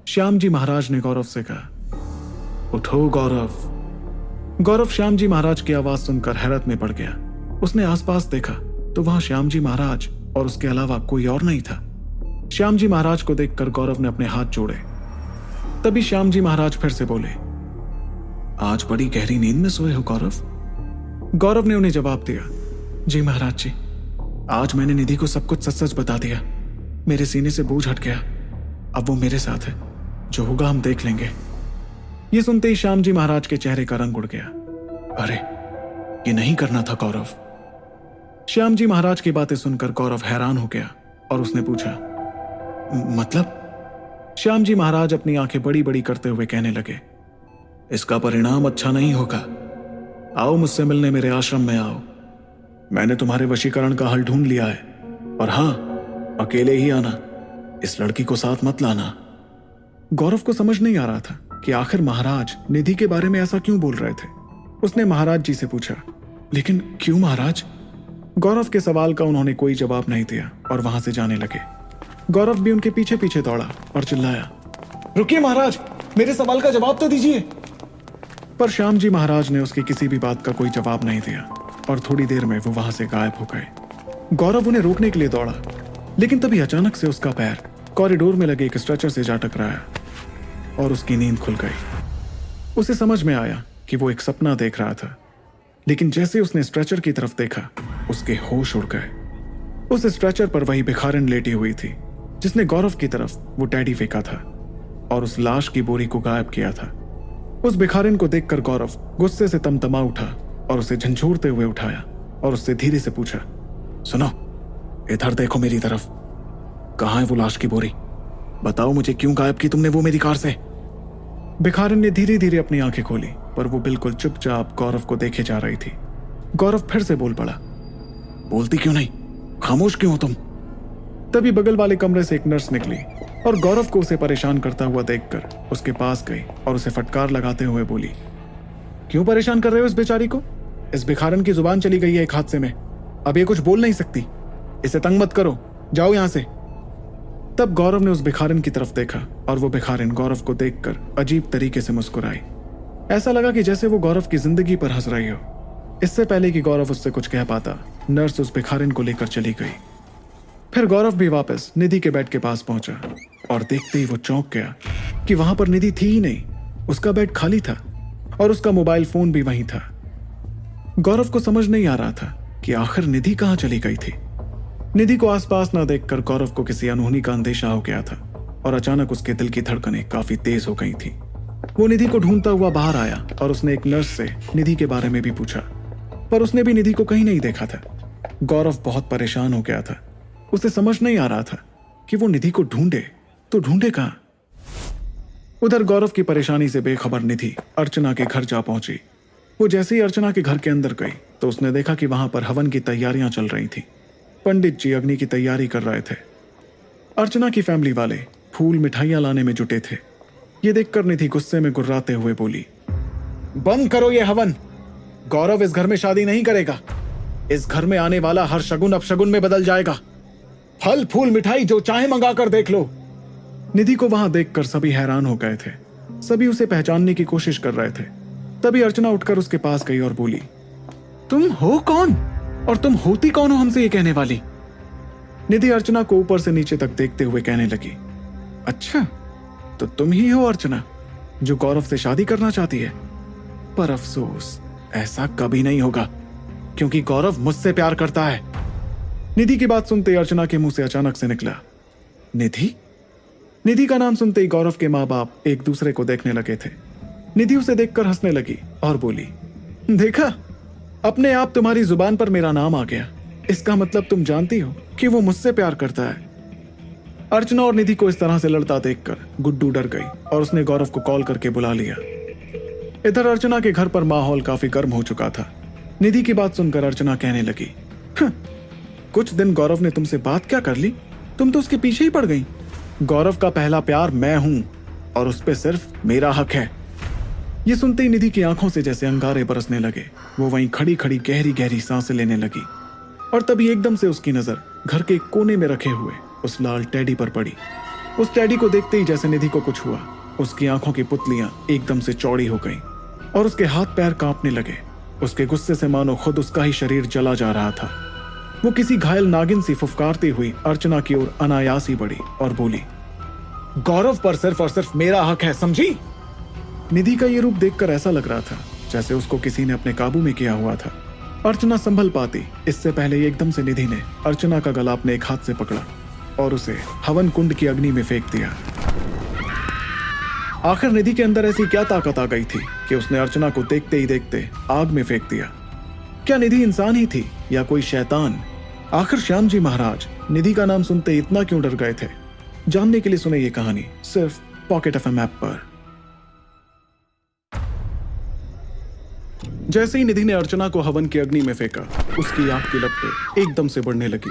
श्याम जी महाराज ने गौरव से कहा, उठो गौरव। गौरव श्याम जी महाराज की आवाज सुनकर हैरत में पड़ गया। उसने आसपास देखा तो वहां श्याम जी महाराज और उसके अलावा कोई और नहीं था। श्याम जी महाराज को देखकर गौरव ने अपने हाथ जोड़े। तभी श्याम जी महाराज फिर से बोले, आज बड़ी गहरी नींद में सोए हो गौरव। गौरव ने उन्हें जवाब दिया, जी महाराज जी, आज मैंने निधि को सब कुछ सच सच बता दिया। मेरे सीने से बोझ हट गया। अब वो मेरे साथ है, जो होगा हम देख लेंगे। ये सुनते ही श्याम जी महाराज के चेहरे का रंग उड़ गया। अरे, ये नहीं करना था गौरव। श्याम जी महाराज की बातें सुनकर गौरव हैरान हो गया और उसने पूछा, मतलब? श्याम जी महाराज अपनी आंखें बड़ी बड़ी करते हुए कहने लगे, इसका परिणाम अच्छा नहीं होगा। आओ मुझसे मिलने, मेरे आश्रम में आओ। मैंने तुम्हारे वशीकरण का हल ढूंढ लिया है, और हां, अकेले ही आना, इस लड़की को साथ मत लाना। गौरव को समझ नहीं आ रहा था कि आखिर महाराज निधि के बारे में ऐसा क्यों बोल रहे थे। उसने महाराज जी से पूछा, लेकिन क्यों महाराज? गौरव के सवाल का उन्होंने कोई जवाब नहीं दिया और वहां से जाने लगे। गौरव भी उनके पीछे पीछे दौड़ा और चिल्लाया, रुकिए महाराज, मेरे सवाल का जवाब तो दीजिए। पर श्याम जी महाराज ने उसकी किसी भी बात का कोई जवाब नहीं दिया और थोड़ी देर में वो वहां से गायब हो गए। गौरव उन्हें रोकने के लिए दौड़ा, लेकिन तभी अचानक से उसका पैर कॉरिडोर में लगे एक स्ट्रेचर से जा टकराया और उसकी नींद खुल गई। उसे समझ में आया कि वो एक सपना देख रहा था, लेकिन जैसे उसने स्ट्रेचर की तरफ देखा, उसके होश उड़ गए। उस स्ट्रेचर पर वही भिखारिन लेटी हुई थी जिसने गौरव की तरफ वो टेडी फेंका था और उस लाश की बोरी को गायब किया था। उस भिखारिन को देखकर गौरव गुस्से से तमतमा उठा और उसे झंझोरते हुए उठाया और उससे धीरे से पूछा, सुनो, इधर देखो मेरी तरफ। कहाँ है वो लाश की बोरी? बताओ मुझे, क्यों गायब की तुमने वो मेरी कार से? भिखारिन ने धीरे धीरे अपनी आंखें खोली, पर वो बिल्कुल चुपचाप गौरव को देखे जा रही थी। गौरव फिर से बोल पड़ा, बोलती क्यों नहीं? खामोश क्यों हो तुम? तभी बगल वाले कमरे से एक नर्स निकली और गौरव को उसे परेशान करता हुआ देखकर उसके पास गई और उसे फटकार लगाते हुए बोली, क्यों परेशान कर रहे हो इस बेचारी को? इस भिखारन की जुबान चली गई है एक हादसे में, अब ये कुछ बोल नहीं सकती। इसे तंग मत करो, जाओ यहां से। तब गौरव ने उस भिखारिन की तरफ देखा और वो भिखारिन गौरव को देखकर अजीब तरीके से मुस्कुराई। ऐसा लगा कि जैसे वो गौरव की जिंदगी पर हंस रही हो। इससे पहले कि गौरव उससे कुछ कह पाता, नर्स उस भिखारिन को लेकर चली गई। फिर गौरव भी वापस निधि के बेड के पास पहुंचा और देखते ही वो चौंक गया कि वहां पर निधि थी ही नहीं। उसका बेड खाली था और उसका मोबाइल फोन भी वहीं था। गौरव को समझ नहीं आ रहा था कि आखिर निधि कहां चली गई थी। निधि को आसपास न देखकर गौरव को किसी अनहोनी का अंदेशा हो गया था और अचानक उसके दिल की धड़कनें काफी तेज हो गई थी। वो निधि को ढूंढता हुआ बाहर आया और उसने एक नर्स से निधि के बारे में भी पूछा, पर उसने भी निधि को कहीं नहीं देखा था। गौरव बहुत परेशान हो गया था। उसे समझ नहीं आ रहा था कि वो निधि को ढूंढे तो ढूंढे कहां। उधर गौरव की परेशानी से बेखबर निधि अर्चना के घर जा पहुंची। वो जैसे ही अर्चना के घर के अंदर गई तो उसने देखा कि वहां पर हवन की तैयारियां चल रही थी। पंडित जी अग्नि की तैयारी कर रहे थे। अर्चना की फैमिली वाले फूल मिठाइयां लाने में जुटे थे। ये देखकर निधि गुस्से में गुर्राते हुए बोली, बंद करो ये हवन। गौरव इस घर में शादी नहीं करेगा। इस घर में आने वाला हर शगुन अपशगुन में बदल जाएगा। फल फूल मिठाई जो चाहे मंगा कर देख लो। निधि को वहां देखकर सभी हैरान हो गए थे। सभी उसे पहचानने की कोशिश कर रहे थे। तभी अर्चना उठकर उसके पास गई और बोली, तुम हो कौन और तुम होती कौन हो हमसे ये कहने वाली? निधि अर्चना को ऊपर से नीचे तक देखते हुए कहने लगी, अच्छा तो तुम ही हो अर्चना जो गौरव से शादी करना चाहती है? पर अफसोस ऐसा कभी नहीं होगा, क्योंकि गौरव मुझसे प्यार करता है। निधि की बात सुनते ही अर्चना के मुंह से अचानक से निकला, निधि? निधि का नाम सुनते ही गौरव के माँ बाप एक दूसरे को देखने लगे थे। निधि उसे देखकर हंसने लगी और बोली, देखा, अपने आप तुम्हारी जुबान पर मेरा नाम आ गया। इसका मतलब तुम जानती हो कि वो मुझसे प्यार करता है। अर्चना और निधि को इस तरह से लड़ता देखकर गुड्डू डर गई और उसने गौरव को कॉल करके बुला लिया। इधर अर्चना के घर पर माहौल काफी गर्म हो चुका था। निधि की बात सुनकर अर्चना कहने लगी, कुछ दिन गौरव ने तुमसे बात क्या कर ली? तुम तो उसके पीछे ही पड़ गई। गौरव का पहला प्यार मैं हूं और उस पे सिर्फ मेरा हक है। ये सुनते ही निधि की आंखों से जैसे अंगारे बरसने लगे। वो वहीं खड़ी खड़ी गहरी गहरी सांसें लेने लगी और तभी एकदम से उसकी नजर घर के कोने में रखे हुए उस लाल टेडी पर पड़ी। उस टेडी को देखते ही जैसे निधि को कुछ हुआ, उसकी आंखों की पुतलियां एकदम से चौड़ी हो गईं और उसके हाथ पैर कांपने लगे। उसके गुस्से से मानो खुद उसका ही शरीर जला जा रहा था। वो किसी घायल नागिन सी फुफकारती हुई अर्चना की ओर अनायास ही बढ़ी और बोली, गौरव पर सिर्फ और सिर्फ मेरा हक है, समझी? निधि का ये रूप देखकर ऐसा लग रहा था जैसे उसको किसी ने अपने काबू में किया हुआ था। अर्चना संभल पाती इससे पहले ही एकदम से निधि ने अर्चना का गला अपने एक हाथ से पकड़ा और उसे हवन कुंड की अग्नि में फेंक दिया। आखिर निधि के अंदर ऐसी क्या ताकत आ गई थी कि उसने अर्चना को देखते ही देखते आग में फेंक दिया? क्या निधि इंसान ही थी या कोई शैतान? आखिर श्याम जी महाराज निधि का नाम सुनते इतना क्यों डर गए थे? जानने के लिए सुने ये कहानी सिर्फ पॉकेट एफएम ऐप पर। जैसे ही निधि ने अर्चना को हवन की अग्नि में फेंका, उसकी आग की लपटें एकदम से बढ़ने लगी।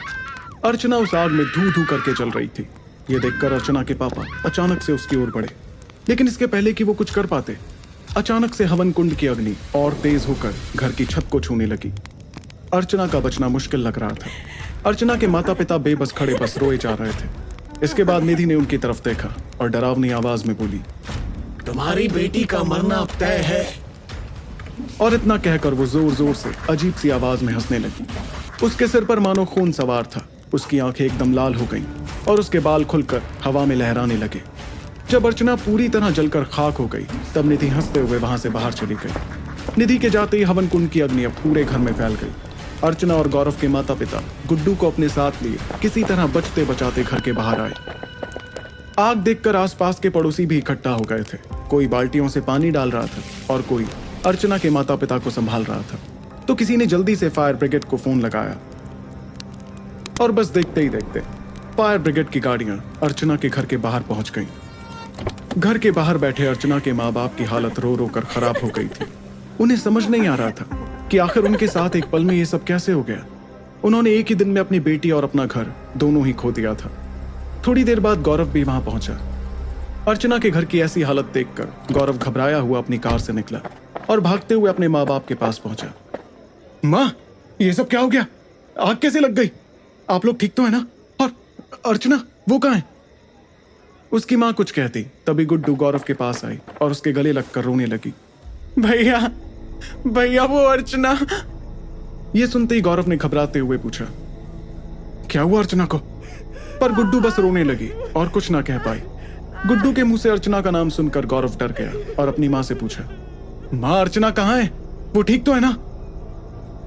अर्चना उस आग में धू धू करके चल रही थी। ये देखकर अर्चना के पापा अचानक से उसकी ओर बढ़े, लेकिन इसके पहले कि वो कुछ कर पाते, अचानक से हवन कुंड की अग्नि और तेज होकर घर की छत को छूने लगी। अर्चना का बचना मुश्किल लग रहा था। अर्चना के माता पिता बेबस खड़े बस रोए जा रहे थे। इसके बाद निधि ने उनकी तरफ देखा और डरावनी आवाज में बोली, तुम्हारी बेटी का मरना अब तय है। और इतना कहकर वो जोर जोर से अजीब सी आवाज में हंसने लगी। उसके सिर पर मानो खून सवार था। उसकी आंखें एकदम लाल हो गईं और उसके बाल खुलकर हवा में लहराने लगे। जब अर्चना पूरी तरह जलकर खाक हो गई, तब निधि हंसते हुए वहां से बाहर चली गई। निधि के जाते ही हवन कुंड की अग्नि अब पूरे घर में फैल गई। अर्चना और गौरव के माता पिता गुड्डू को अपने साथ लिए किसी तरह बचते बचाते घर के बाहर आए। आग देखकर आसपास के पड़ोसी भी इकट्ठा हो गए थे। कोई बाल्टियों से पानी डाल रहा था और कोई अर्चना के माता पिता को संभाल रहा था। तो किसी ने जल्दी से फायर ब्रिगेड को फोन लगाया और बस देखते ही देखते फायर ब्रिगेड की गाड़ियां अर्चना के घर के बाहर पहुंच गईं। घर के बाहर बैठे अर्चना के माँ बाप की हालत रो रो कर खराब हो गई थी। उन्हें समझ नहीं आ रहा था कि आखिर उनके साथ एक पल में ये सब कैसे हो गया। उन्होंने एक ही दिन में अपनी बेटी और अपना घर दोनों ही खो दिया था। थोड़ी देर बाद गौरव भी वहां पहुंचा। अर्चना के घर की ऐसी हालत देखकर गौरव घबराया हुआ अपनी कार से निकला और भागते हुए अपने माँ बाप के पास पहुंचा। माँ, ये सब क्या हो गया? आग कैसे लग गई? आप लोग ठीक तो है ना? और अर्चना वो कहाँ है? उसकी माँ कुछ कहती, तभी गुड्डू गौरव के पास आई और उसके गले लगकर रोने लगी। भैया, भैया वो अर्चना। ये सुनते ही गौरव ने घबराते हुए पूछा, क्या हुआ अर्चना को? पर गुड्डू बस रोने लगी और कुछ ना कह पाई। गुड्डू के मुंह से अर्चना का नाम सुनकर गौरव डर गया और अपनी माँ से पूछा, माँ अर्चना कहाँ है? वो ठीक तो है ना?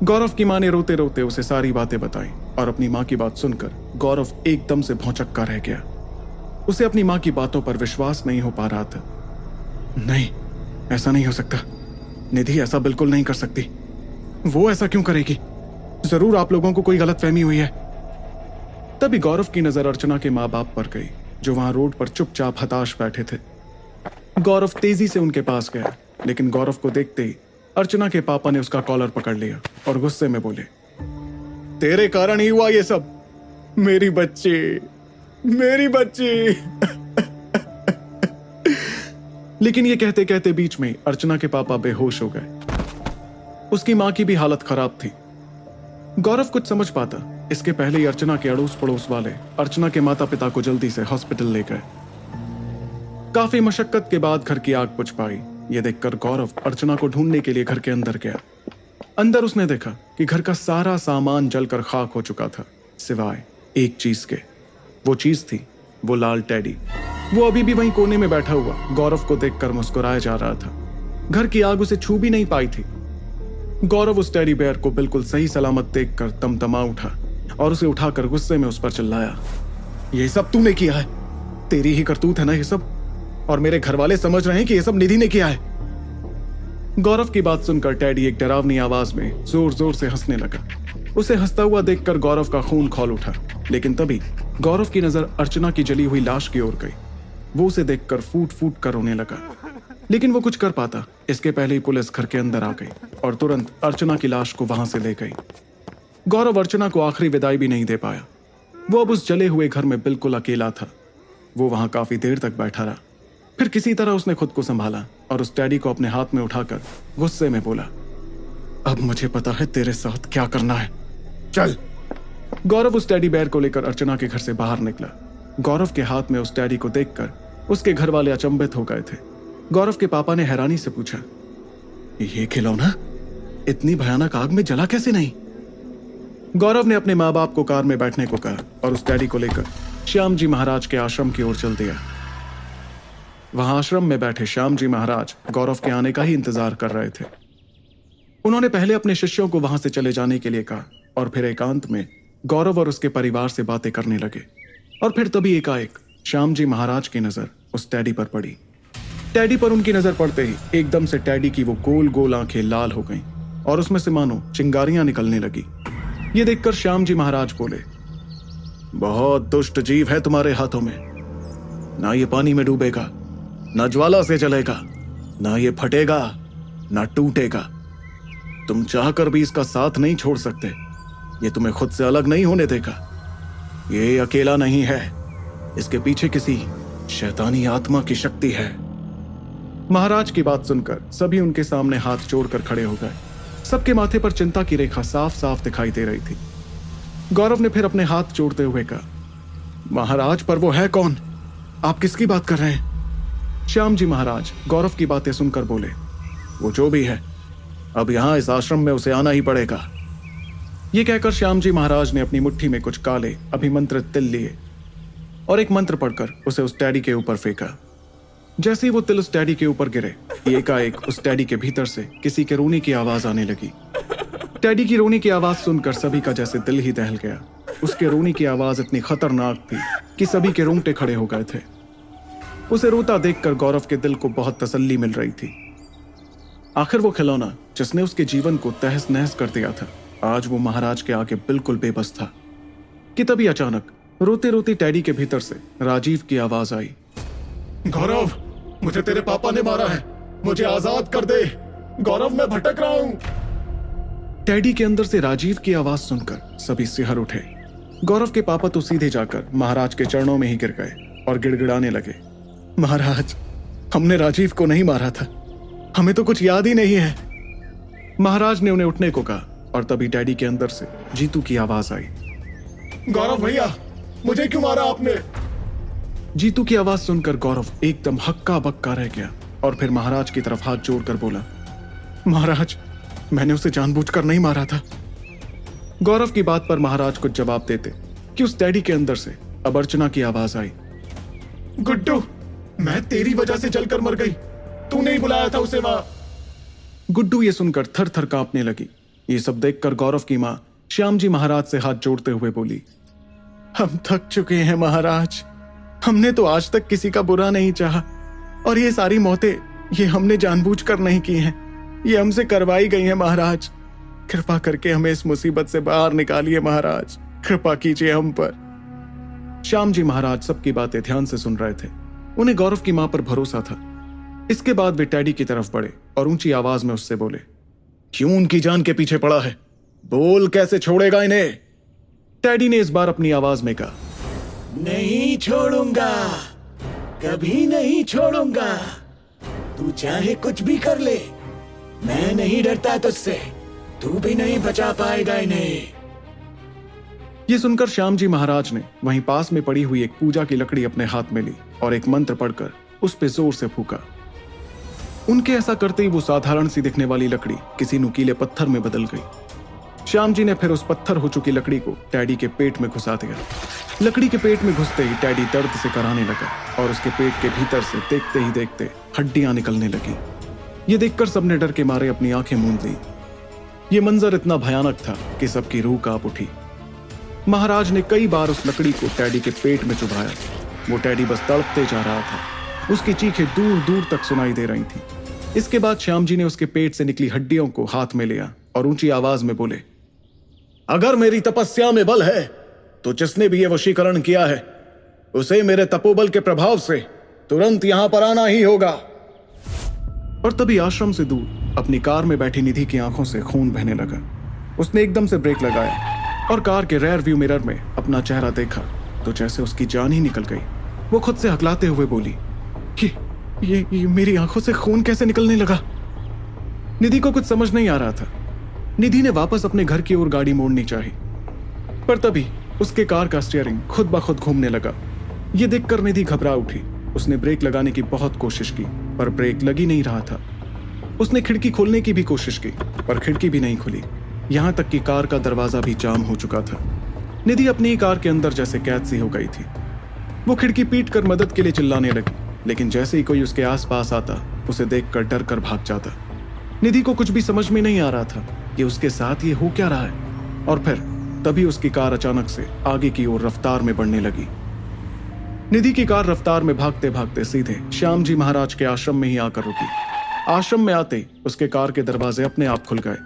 गौरव की माँ ने रोते रोते उसे सारी बातें बताई और अपनी माँ की बात सुनकर गौरव एकदम से भौंचक्का रह गया। उसे अपनी माँ की बातों पर विश्वास नहीं हो पा रहा था। नहीं, ऐसा नहीं हो सकता। निधि ऐसा बिल्कुल नहीं कर सकती। वो ऐसा क्यों करेगी? जरूर आप लोगों को कोई गलतफहमी हुई है। तभी गौरव की नजर अर्चना के माँ बाप पर गई, जो वहां रोड पर चुपचाप हताश बैठे थे। गौरव तेजी से उनके पास गया, लेकिन गौरव को देखते ही अर्चना के पापा ने उसका कॉलर पकड़ लिया और गुस्से में बोले, तेरे कारण ही हुआ ये सब। मेरी बच्ची, मेरी बच्ची। लेकिन ये कहते कहते बीच में अर्चना के पापा बेहोश हो गए। उसकी मां की भी हालत खराब थी। गौरव कुछ समझ पाता इसके पहले ही अर्चना के अड़ोस पड़ोस वाले अर्चना के माता पिता को जल्दी से हॉस्पिटल ले गए। काफी मशक्कत के बाद घर की आग बुझ पाई। यह देखकर गौरव अर्चना को ढूंढने के लिए घर के अंदर गया। अंदर उसने देखा कि घर का सारा सामान जलकर खाक हो चुका था, सिवाय एक चीज के। वो चीज थी वो लाल टेडी। वो अभी भी वहीं कोने में बैठा हुआ गौरव को देखकर मुस्कुराया जा रहा था। घर की आग उसे छू भी नहीं पाई थी। गौरव उस टेडी बेयर को बिल्कुल सही सलामत देखकर तमतमा उठा और उसे उठाकर गुस्से में उस पर चिल्लाया, ये सब तूने किया है, तेरी ही करतूत है ना ये सब, और मेरे घर वाले समझ रहे हैं कि ये सब निधि ने किया है। गौरव की बात सुनकर टेडी एक डरावनी आवाज में जोर जोर से हंसने लगा। उसे हंसता हुआ देखकर गौरव का खून खौल उठा, लेकिन तभी गौरव की नजर अर्चना की जली हुई लाश की ओर गई। वो उसे देखकर फूट फूट कर रोने लगा, लेकिन वो कुछ कर पाता इसके पहले ही पुलिस घर के अंदर आ गई और तुरंत अर्चना की लाश को वहां से ले गई। गौरव अर्चना को आखिरी विदाई भी नहीं दे पाया। वो अब उस जले हुए घर में बिल्कुल अकेला था। वो वहां काफी देर तक बैठा रहा, फिर किसी तरह उसने खुद को संभाला और उस टेडी को अपने हाथ में उठाकर गुस्से में बोला, अब मुझे पता है तेरे साथ क्या करना है, चल। गौरव उस टेडी बेयर को लेकर अर्चना के घर से बाहर निकला। गौरव के हाथ में उस टेडी को देखकर उसके घर वाले अचंभित हो गए थे। गौरव के पापा ने हैरानी से पूछा, ये खिलौना इतनी भयानक आग में जला कैसे नहीं? गौरव ने अपने माँ बाप को कार में बैठने को कहा और उस टेडी को लेकर श्याम जी महाराज के आश्रम की ओर चल दिया। वहां आश्रम में बैठे श्याम जी महाराज गौरव के आने का ही इंतजार कर रहे थे। उन्होंने पहले अपने शिष्यों को वहां से चले जाने के लिए कहा और फिर एकांत में गौरव और उसके परिवार से बातें करने लगे। और फिर तभी एकाएक श्याम जी महाराज की नजर उस टेडी पर पड़ी। टेडी पर उनकी नजर पड़ते ही एकदम से टेडी की वो गोल गोल आंखें लाल हो गईं और उसमें से मानो चिंगारियां निकलने लगी। ये देखकर श्याम जी महाराज बोले, बहुत दुष्ट जीव है तुम्हारे हाथों में, ना ये पानी में डूबेगा, ना ज्वाला से जलेगा, ना ये फटेगा, ना टूटेगा। तुम चाहकर भी इसका साथ नहीं छोड़ सकते। ये तुम्हें खुद से अलग नहीं होने देगा। ये अकेला नहीं है, इसके पीछे किसी शैतानी आत्मा की शक्ति है। महाराज की बात सुनकर सभी उनके सामने हाथ जोड़कर खड़े हो गए। सबके माथे पर चिंता की रेखा साफ साफ दिखाई दे रही थी। गौरव ने फिर अपने हाथ जोड़ते हुए कहा, महाराज, पर वो है कौन? आप किसकी बात कर रहे हैं? श्याम जी महाराज गौरव की बातें सुनकर बोले, वो जो भी है, अब यहां इस आश्रम में उसे आना ही पड़ेगा। ये कहकर श्याम जी महाराज ने अपनी मुट्ठी में कुछ काले अभिमंत्रित तिल लिए और एक मंत्र पढ़कर उसे उस टेडी के ऊपर फेंका। जैसे ही वो तिल उस टेडी के ऊपर गिरे, एकाएक उस टेडी के भीतर से किसी के रोने की आवाज आने लगी। टेडी की रोने की आवाज सुनकर सभी का जैसे दिल ही दहल गया। उसके रोने की आवाज इतनी खतरनाक थी कि सभी के रोंगटे खड़े हो गए थे। उसे रोता देखकर गौरव के दिल को बहुत तसल्ली मिल रही थी। आखिर वो खिलौना जिसने उसके जीवन को तहस नहस कर दिया था, आज वो महाराज के आगे बिल्कुल बेबस था कि तभी अचानक रोते रोते टेडी के भीतर से राजीव की आवाज आई, गौरव, मुझे तेरे पापा ने मारा है, मुझे आजाद कर दे। गौरव, मैं भटक रहा हूं। टेडी के अंदर से राजीव की आवाज सुनकर सभी सिहर उठे। गौरव के पापा तो सीधे जाकर महाराज के चरणों में ही गिर गए और गिड़गिड़ाने लगे, महाराज, हमने राजीव को नहीं मारा था, हमें तो कुछ याद ही नहीं है। महाराज ने उन्हें उठने को कहा और तभी टेडी के अंदर से जीतू की आवाज आई, गौरव भैया, मुझे क्यों मारा आपने? जीतू की आवाज सुनकर गौरव एकदम हक्का बक्का रह गया और फिर महाराज की तरफ हाथ जोड़कर बोला, महाराज, मैंने उसे जानबूझकर नहीं मारा था। गौरव की बात पर महाराज कुछ जवाब देते कि उस टेडी के अंदर से अब अर्चना की आवाज आई, गुड्डू, मैं तेरी वजह से जलकर मर गई, तू नहीं बुलाया था उसे वहां। गुड्डू ये सुनकर थर थर कांपने लगी। ये सब देखकर गौरव की मां श्याम जी महाराज से हाथ जोड़ते हुए बोली, हम थक चुके हैं महाराज, हमने तो आज तक किसी का बुरा नहीं चाहा और ये सारी मौतें ये हमने जानबूझकर नहीं की हैं, ये हमसे करवाई गई हैं महाराज। कृपा करके हमें इस मुसीबत से बाहर निकालिए महाराज, कृपा कीजिए हम पर। श्याम जी महाराज सबकी बातें ध्यान से सुन रहे थे। उन्हें गौरव की मां पर भरोसा था। इसके बाद वे टेडी की तरफ बढ़े और ऊंची आवाज में उससे बोले, क्यों उनकी जान के पीछे पड़ा है? बोल, कैसे छोड़ेगा इन्हें? टेडी ने इस बार अपनी आवाज में कहा, नहीं छोड़ूंगा, कभी नहीं छोड़ूंगा। तू चाहे कुछ भी कर ले, मैं नहीं डरता तुझसे, तू भी नहीं बचा पाएगा इन्हें। ये सुनकर श्याम जी महाराज ने वहीं पास में पड़ी हुई एक पूजा की लकड़ी अपने हाथ में ली और एक मंत्र पढ़कर उस पे जोर से फूका। उनके ऐसा करते ही वो साधारण सी दिखने वाली लकड़ी किसी नुकीले पत्थर में बदल गई। श्याम जी ने फिर उस पत्थर हो चुकी लकड़ी को टेडी के पेट में घुसा दिया। लकड़ी के पेट में घुसते ही टेडी दर्द से कराने लगा और उसके पेट के भीतर से देखते ही देखते हड्डियां निकलने लगी। ये देखकर सबने डर के मारे अपनी आंखें मूंद ली। ये मंजर इतना भयानक था कि सबकी रूह कांप उठी। महाराज ने कई बार उस लकड़ी को टेडी के पेट में चुभाया। वो टेडी बस तड़पते जा रहा था। उसकी चीखें दूर दूर तक सुनाई दे रही थीं। इसके बाद श्याम जी ने उसके पेट से निकली हड्डियों को हाथ में लिया और ऊंची आवाज में बोले, अगर मेरी तपस्या में बल है तो जिसने भी ये वशीकरण किया है उसे मेरे तपोबल के प्रभाव से तुरंत यहां पर आना ही होगा। और तभी आश्रम से दूर अपनी कार में बैठी निधि की आंखों से खून बहने लगा। उसने एकदम से ब्रेक लगाया और कार के रेयर व्यू मिरर में अपना चेहरा देखा तो जैसे उसकी जान ही निकल गई। वो खुद से हकलाते हुए बोली, ये मेरी आंखों से खून कैसे निकलने लगा? निधि को कुछ समझ नहीं आ रहा था। निधि ने वापस अपने घर की ओर गाड़ी मोड़नी चाही, पर तभी उसके कार का स्टीयरिंग खुद ब खुद घूमने लगा। ये देखकर निधि घबरा उठी। उसने ब्रेक लगाने की बहुत कोशिश की पर ब्रेक लग ही नहीं रहा था। उसने खिड़की खोलने की भी कोशिश की पर खिड़की भी नहीं खुली। यहां तक कि कार का दरवाजा भी जाम हो चुका था। निधि अपनी ही कार के अंदर जैसे कैद सी हो गई थी। वो खिड़की पीट कर मदद के लिए चिल्लाने लगी, लेकिन जैसे ही कोई उसके आसपास आता उसे देखकर डर कर भाग जाता। निधि को कुछ भी समझ में नहीं आ रहा था कि उसके साथ ये हो क्या रहा है। और फिर तभी उसकी कार अचानक से आगे की ओर रफ्तार में बढ़ने लगी। निधि की कार रफ्तार में भागते भागते सीधे श्याम जी महाराज के आश्रम में ही आकर रुकी। आश्रम में आते ही उसके कार के दरवाजे अपने आप खुल गए।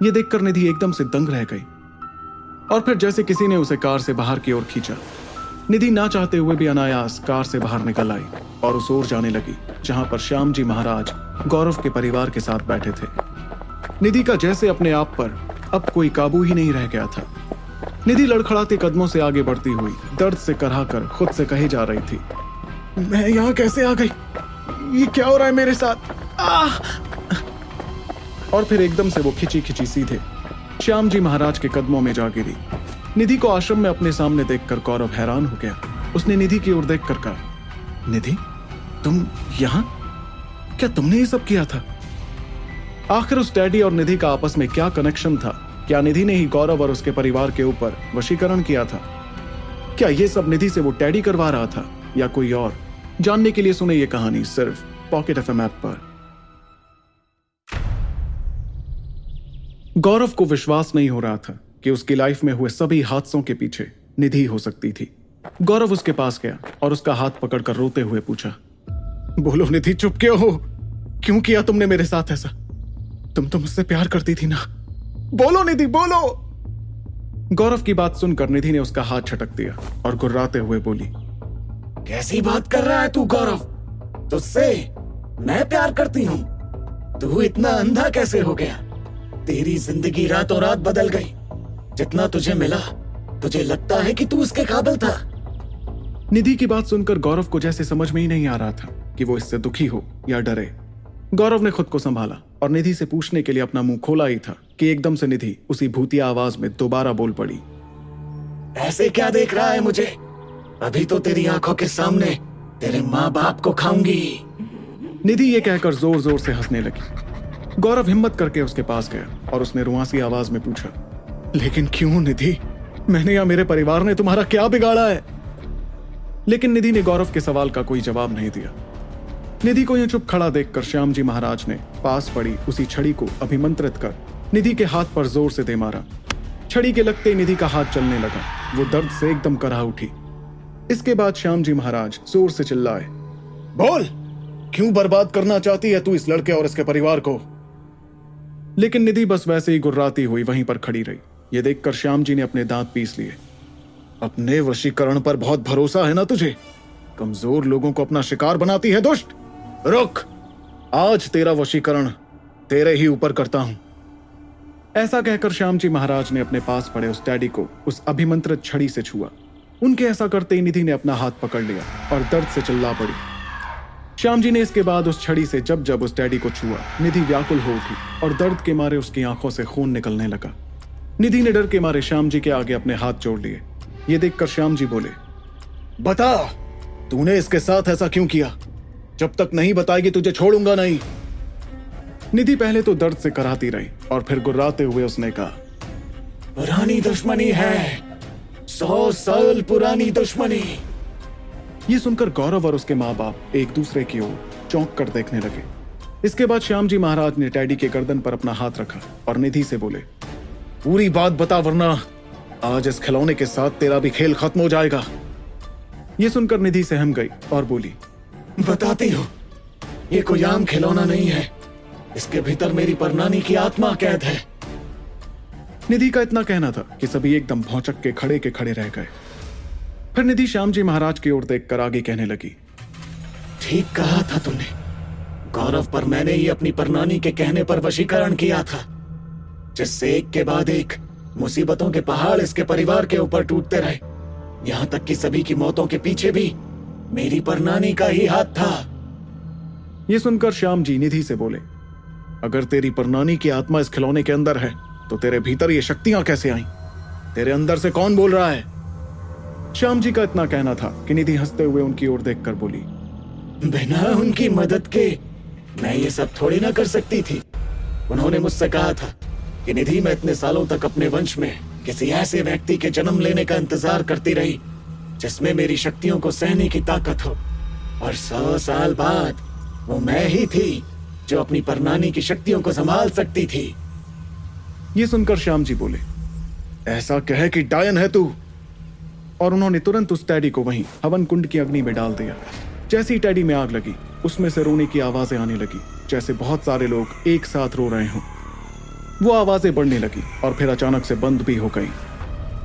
ये देखकर निधि एकदम से दंग रह गई और फिर जैसे किसी ने उसे कार से बाहर की ओर खींचा। निधि ना चाहते हुए भी अनायास कार से बाहर निकल आई और उस ओर जाने लगी जहां पर श्याम जी महाराज गौरव के परिवार के साथ बैठे थे। निधि का जैसे अपने आप पर अब कोई काबू ही नहीं रह गया था। निधि लड़खड़ाते कदमों से आगे बढ़ती हुई दर्द से कराहकर खुद से कही जा रही थी, मैं यहाँ कैसे आ गई? ये क्या हो रहा है मेरे साथ? और फिर एकदम से वो खिंची खिंची सीधे श्याम जी महाराज के कदमों में जा गिरी। निधि को आश्रम में अपने सामने देखकर गौरव हैरान हो गया। उसने निधि की ओर देखकर कहा, निधि तुम यहाँ? क्या तुमने ये सब किया था? आखिर उस डैडी और निधि का आपस में क्या कनेक्शन था? क्या निधि ने ही गौरव और उसके परिवार के ऊपर वशीकरण किया था? क्या ये सब निधि से वो डैडी करवा रहा था या कोई और? जानने के लिए सुने ये कहानी सिर्फ पॉकेट एफएम ऐप पर। गौरव को विश्वास नहीं हो रहा था कि उसकी लाइफ में हुए सभी हादसों के पीछे निधि हो सकती थी। गौरव उसके पास गया और उसका हाथ पकड़कर रोते हुए पूछा, बोलो निधि, चुप क्यों हो? क्यों किया तुमने मेरे साथ ऐसा? तुम तो मुझसे प्यार करती थी ना? बोलो निधि, बोलो। गौरव की बात सुनकर निधि ने उसका हाथ झटक दिया और गुर्राते हुए बोली, कैसी बात कर रहा है तू गौरव? तुझसे मैं प्यार करती हूँ? तू इतना अंधा कैसे हो गया? तेरी जिंदगी रातों रात बदल गई। जितना तुझे मिला तुझे लगता है कि तू उसके काबिल था। निधि की बात सुनकर गौरव को जैसे समझ में ही नहीं आ रहा था कि वो इससे दुखी हो या डरे। गौरव ने खुद को संभाला और निधि से पूछने के लिए अपना मुंह खोला ही था कि एकदम से निधि उसी भूतिया आवाज में दोबारा बोल पड़ी, ऐसे क्या देख रहा है मुझे? अभी तो तेरी आंखों के सामने तेरे माँ बाप को खाऊंगी। निधि ये कहकर जोर जोर से हंसने लगी। गौरव हिम्मत करके उसके पास गया और उसने रुआंसी आवाज में पूछा, लेकिन क्यों निधि? मैंने या मेरे परिवार ने तुम्हारा क्या बिगाड़ा है? लेकिन निधि ने गौरव के सवाल का कोई जवाब नहीं दिया। निधि को यूं चुप खड़ा देखकर श्याम जी महाराज ने पास पड़ी उसी छड़ी को अभिमंत्रित कर निधि के हाथ पर जोर से दे मारा। छड़ी के लगते निधि का हाथ चलने लगा। वो दर्द से एकदम कराह उठी। इसके बाद श्याम जी महाराज जोर से चिल्लाए, बोल, क्यों बर्बाद करना चाहती है तू इस लड़के और इसके परिवार को? लेकिन निधि बस वैसे ही गुर्राती हुई वहीं पर खड़ी रही। ये देखकर श्याम जी ने अपने दांत पीस लिए। अपने वशीकरण पर बहुत भरोसा है ना तुझे? कमजोर लोगों को अपना शिकार बनाती है दुष्ट। रुक, आज तेरा वशीकरण तेरे ही ऊपर करता हूं। ऐसा कहकर श्याम जी महाराज ने अपने पास पड़े उस डैडी को उस अभिमंत्रित छड़ी से छुआ। उनके ऐसा करते ही निधि ने अपना हाथ पकड़ लिया और दर्द से चिल्ला पड़ी। श्याम जी ने इसके बाद उस छड़ी से जब जब उस डैडी को छुआ, निधि व्याकुल हो उठी और दर्द के मारे उसकी आंखों से खून निकलने लगा। निधि ने डर के मारे श्याम जी के आगे अपने हाथ जोड़ लिए। ये देखकर श्याम जी बोले, बता, तूने इसके साथ ऐसा क्यों किया? जब तक नहीं बताएगी तुझे छोड़ूंगा नहीं। निधि पहले तो दर्द से कराती रही और फिर गुर्राते हुए उसने कहा, पुरानी दुश्मनी है, 100 साल पुरानी दुश्मनी। ये सुनकर गौरव और उसके माँ बाप एक दूसरे की ओर चौंक कर देखने लगे। इसके बाद श्याम जी महाराज ने टैडी के गर्दन पर अपना हाथ रखा और निधि से बोले, पूरी बात बता वरना आज इस खिलौने के साथ तेरा भी खेल खत्म हो जाएगा। ये सुनकर निधि सहम गई और बोली, बताती हो, ये कोई आम खिलौना नहीं है, इसके भीतर मेरी परनानी की आत्मा कैद है। निधि का इतना कहना था कि सभी एकदम भौचक के खड़े रह गए। फिर निधि श्याम जी महाराज की ओर देखकर आगे कहने लगी, ठीक कहा था तुमने, गौरव पर मैंने ही अपनी परनानी के कहने पर वशीकरण किया था, जिससे एक के बाद एक मुसीबतों के पहाड़ इसके परिवार के ऊपर टूटते रहे, यहाँ तक कि सभी की मौतों के पीछे भी मेरी परनानी का ही हाथ था। ये सुनकर श्याम जी निधि से बोले, अगर तेरी परनानी की आत्मा इस खिलौने के अंदर है तो तेरे भीतर ये शक्तियां कैसे आईं? तेरे अंदर से कौन बोल रहा है? श्याम जी का इतना कहना था कि निधि हंसते हुए उनकी ओर देखकर बोली, बिना उनकी मदद के मैं ये सब थोड़ी ना कर सकती थी। उन्होंने मुझसे कहा था कि निधि, मैं इतने सालों तक अपने वंश में किसी ऐसे व्यक्ति के जन्म लेने का इंतजार करती रही जिसमें मेरी शक्तियों को सहने की ताकत हो, और 100 साल बाद वो मैं ही थी जो अपनी परनानी की शक्तियों को संभाल सकती थी। ये सुनकर श्याम जी बोले, ऐसा कहे कि डायन है तू। और उन्होंने तुरंत उस टैडी को वहीं हवन कुंड की अग्नि में डाल दिया। जैसे ही टैडी में आग लगी, उसमें से रोने की आवाजें आने लगी, जैसे बहुत सारे लोग एक साथ रो रहे हों। वो आवाजें बढ़ने लगी और फिर अचानक से बंद भी हो गई।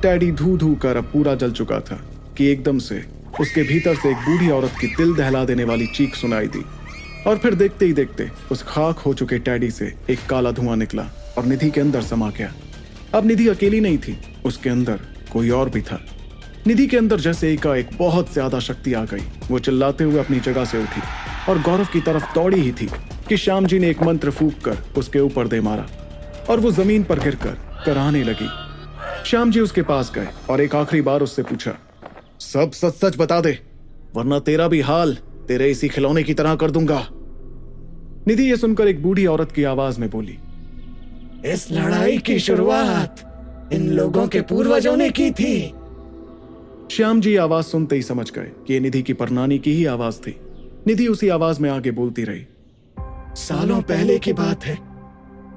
टैडी धू धू कर अब पूरा जल चुका था कि एकदम से उसके भीतर से एक बूढ़ी औरत की दिल दहला देने वाली चीख सुनाई दी, और फिर देखते ही देखते उस खाक हो चुके टैडी से एक काला धुआं निकला और निधि के अंदर समा गया। अब निधि अकेली नहीं थी, उसके अंदर कोई और भी था। निधि के अंदर जैसे एकाएक बहुत ज्यादा शक्ति आ गई। वो चिल्लाते हुए अपनी जगह से उठी और गौरव की तरफ दौड़ी ही थी कि श्याम जी ने एक मंत्र फूंक कर उसके ऊपर दे मारा और वो जमीन पर गिरकर कराहने लगी। श्याम जी उसके पास गए और एक आखिरी बार उससे पूछा, सब सच सच बता दे वरना तेरा भी हाल तेरे इसी खिलौने की तरह कर दूंगा। निधि ये सुनकर एक बूढ़ी औरत की आवाज में बोली, इस लड़ाई की शुरुआत इन लोगों के पूर्वजों ने की थी। श्याम जी आवाज सुनते ही समझ गए कि ये निधि की परनानी की ही आवाज थी। निधि उसी आवाज में आगे बोलती रही, सालों पहले की बात है,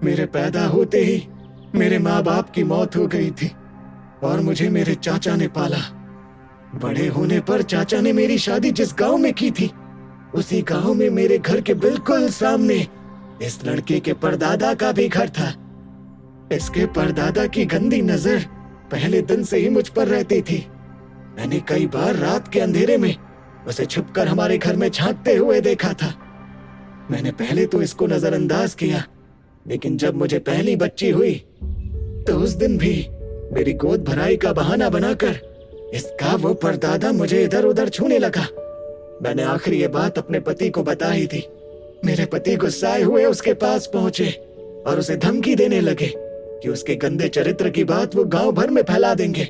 मेरे पैदा होते ही मेरे माँ बाप की मौत हो गई थी और मुझे मेरे चाचा ने पाला। बड़े होने पर चाचा ने मेरी शादी जिस गांव में की थी, उसी गांव में मेरे घर के बिल्कुल सामने इस लड़के के परदादा का भी घर था। इसके परदादा की गंदी नजर पहले दिन से ही मुझ पर रहती थी। मैंने कई बार रात के अंधेरे में उसे छुपकर हमारे घर में झांकते हुए देखा था। मैंने पहले तो इसको नजरअंदाज किया, लेकिन जब मुझे पहली बच्ची हुई तो उस दिन भी मेरी गोद भराई का बहाना बनाकर इसका वो परदादा मुझे इधर उधर छूने लगा। मैंने आखिर ये बात अपने पति को बताई थी। मेरे पति गुस्साए हुए उसके पास पहुंचे और उसे धमकी देने लगे कि उसके गंदे चरित्र की बात वो गांव भर में फैला देंगे।